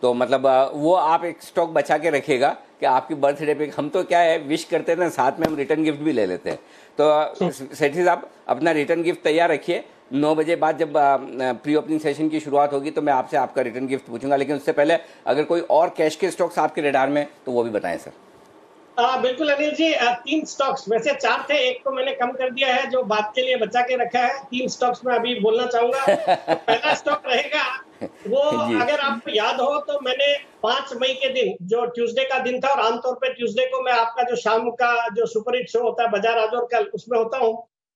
तो मतलब वो आप एक स्टॉक बचा के रखिएगा कि आपकी बर्थडे पिक, हम तो क्या है विश करते हैं ना, साथ में हम रिटर्न गिफ्ट भी ले लेते हैं। तो सेठी साहब अपना रिटर्न गिफ्ट तैयार रखिए। 9 बजे बाद जब प्री ओपनिंग सेशन की शुरुआत होगी तो मैं आपसे आपका रिटर्न गिफ्ट पूछूंगा, लेकिन उससे पहले अगर कोई और कैश के स्टॉक्स आपके रडार में तो वो भी बताएं सर। बिल्कुल अनिल जी, 3 स्टॉक्स, वैसे 4 थे, एक को मैंने कम कर दिया है जो बात के लिए बचा के रखा है। 3 स्टॉक्स में अभी बोलना चाहूंगा। तो पहला स्टॉक रहेगा वो, अगर आपको याद हो तो मैंने 5 मई के दिन, जो ट्यूसडे का दिन था, और आमतौर पे ट्यूसडे को मैं आपका जो शाम का जो सुपर हिट शो होता है बाजार आज और कल, उसमें होता हूँ,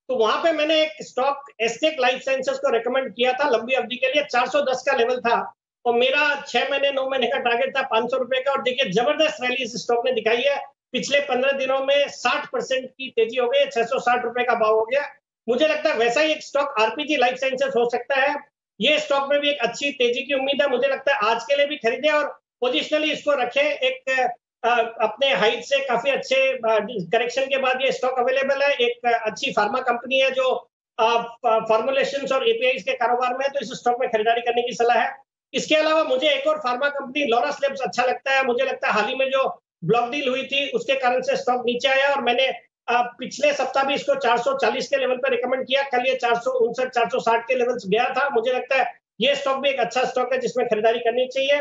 तो वहां पे मैंने एक स्टॉक एस्टेक लाइफ साइंसेस को रेकमेंड किया था लंबी अवधि के लिए। 410 का लेवल था और मेरा 6 महीने 9 महीने का टारगेट था 500 रुपए का। और देखिए जबरदस्त रैली इस स्टॉक ने दिखाई है। पिछले 15 दिनों में 60% की तेजी हो गई, 660 रुपए का भाव हो गया। मुझे लगता है वैसा ही एक स्टॉक आरपीजी लाइफ साइंसेस हो सकता है। ये स्टॉक में भी एक अच्छी तेजी की उम्मीद है। मुझे लगता है आज के लिए भी खरीदे और पोजिशनली इसको रखे। एक अपने हाइट से काफी अच्छे करेक्शन के बाद ये स्टॉक अवेलेबल है। एक अच्छी फार्मा कंपनी है जो फॉर्मुलेशंस और एपीआई के कारोबार में है, तो इस स्टॉक में खरीदारी करने की सलाह है। इसके अलावा मुझे एक और फार्मा कंपनी लॉरस लैब्स अच्छा लगता है। मुझे लगता है हाल ही में जो ब्लॉक डील हुई थी उसके कारण से स्टॉक नीचे आया और मैंने पिछले सप्ताह भी इसको 440 के लेवल पर रिकमेंड किया। कल ये 459 460 के लेवल्स गया था। मुझे लगता है ये स्टॉक भी एक अच्छा स्टॉक है जिसमें खरीदारी करनी चाहिए।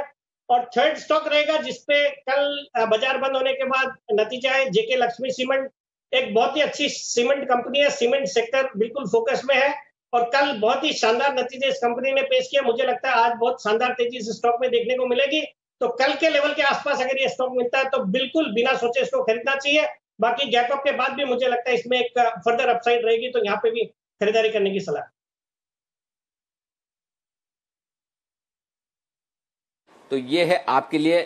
और थर्ड स्टॉक रहेगा जिसपे कल बाजार बंद होने के बाद नतीजा है जेके लक्ष्मी सीमेंट। एक बहुत ही अच्छी सीमेंट कंपनी है, सीमेंट सेक्टर बिल्कुल फोकस में है और कल बहुत ही शानदार नतीजे इस कंपनी ने पेश किए। मुझे लगता है आज बहुत शानदार तेजी इस स्टॉक में देखने को मिलेगी। तो कल के लेवल के आसपास अगर ये स्टॉक मिलता है तो बिल्कुल बिना सोचे इसको खरीदना चाहिए। बाकी गैप अप के बाद भी मुझे लगता है इसमें एक फर्दर अपसाइड रहेगी, तो यहाँ पे भी खरीदारी करने की सलाह। तो ये है आपके लिए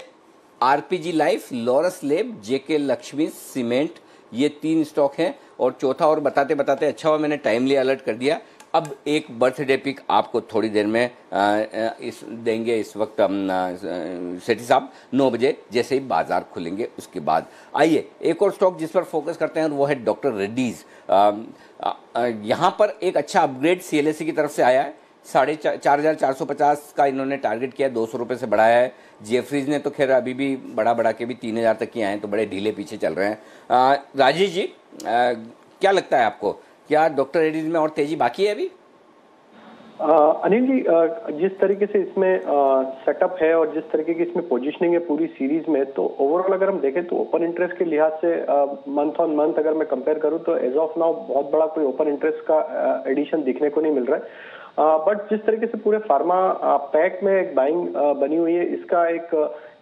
आरपीजी लाइफ, लॉरस लैब, जेके लक्ष्मी सीमेंट, ये 3 स्टॉक हैं। और चौथा और बताते बताते अच्छा हुआ मैंने टाइमली अलर्ट कर दिया। अब एक बर्थडे पिक आपको थोड़ी देर में देंगे। इस वक्त हम सेठी साहब 9 बजे जैसे ही बाजार खुलेंगे उसके बाद। आइए एक और स्टॉक जिस पर फोकस करते हैं वो है डॉक्टर रेड्डीज। यहाँ पर एक अच्छा अपग्रेड सीएलएससी की तरफ से आया है। 4,450 का इन्होंने टारगेट किया, 200 रुपये से बढ़ाया है। जेफरीज ने तो खैर अभी भी बढ़ा के भी 3,000 तक ही आए हैं, तो बड़े ढीले पीछे चल रहे हैं। राजेश जी, क्या लगता है आपको, क्या डॉक्टर रेड्डीज में और तेजी बाकी है अभी? अनिल जी, जिस तरीके से इसमें सेटअप है और जिस तरीके की इसमें पोजीशनिंग है पूरी सीरीज में, तो ओवरऑल अगर हम देखें तो ओपन इंटरेस्ट के लिहाज से मंथ ऑन मंथ अगर मैं कंपेयर करूं तो एज ऑफ नाउ बहुत बड़ा कोई ओपन इंटरेस्ट का एडिशन दिखने को नहीं मिल रहा है। बट जिस तरीके से पूरे फार्मा पैक में एक बाइंग बनी हुई है, इसका एक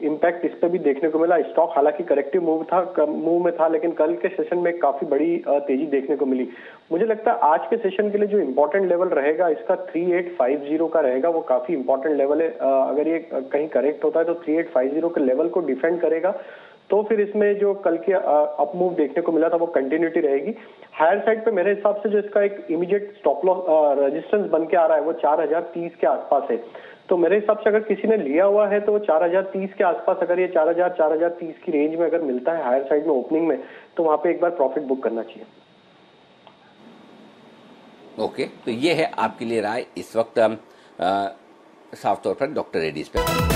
इम्पैक्ट इस पे भी देखने को मिला। स्टॉक हालांकि करेक्टिव मूव में था, लेकिन कल के सेशन में काफी बड़ी तेजी देखने को मिली। मुझे लगता है आज के सेशन के लिए जो इम्पोर्टेंट लेवल रहेगा इसका 3850 का रहेगा। वो काफी इंपॉर्टेंट लेवल है। अगर ये कहीं करेक्ट होता है तो 3850 के लेवल को डिफेंड करेगा तो फिर इसमें जो कल के अप मूव देखने को मिला था वो कंटिन्यूटी रहेगी। हायर साइड पे मेरे हिसाब से जो इसका एक इमीडिएट स्टॉप लॉस रेजिस्टेंस बन के आ रहा है वो 4030 के आसपास है। तो मेरे हिसाब से अगर किसी ने लिया हुआ है तो 4030 के आसपास, अगर ये 4030 की रेंज में अगर मिलता है हायर साइड में ओपनिंग में, तो वहां पे एक बार प्रॉफिट बुक करना चाहिए। ओके, तो ये है आपके लिए राय इस वक्त साफ तौर पर डॉक्टर रेड्डीज पे।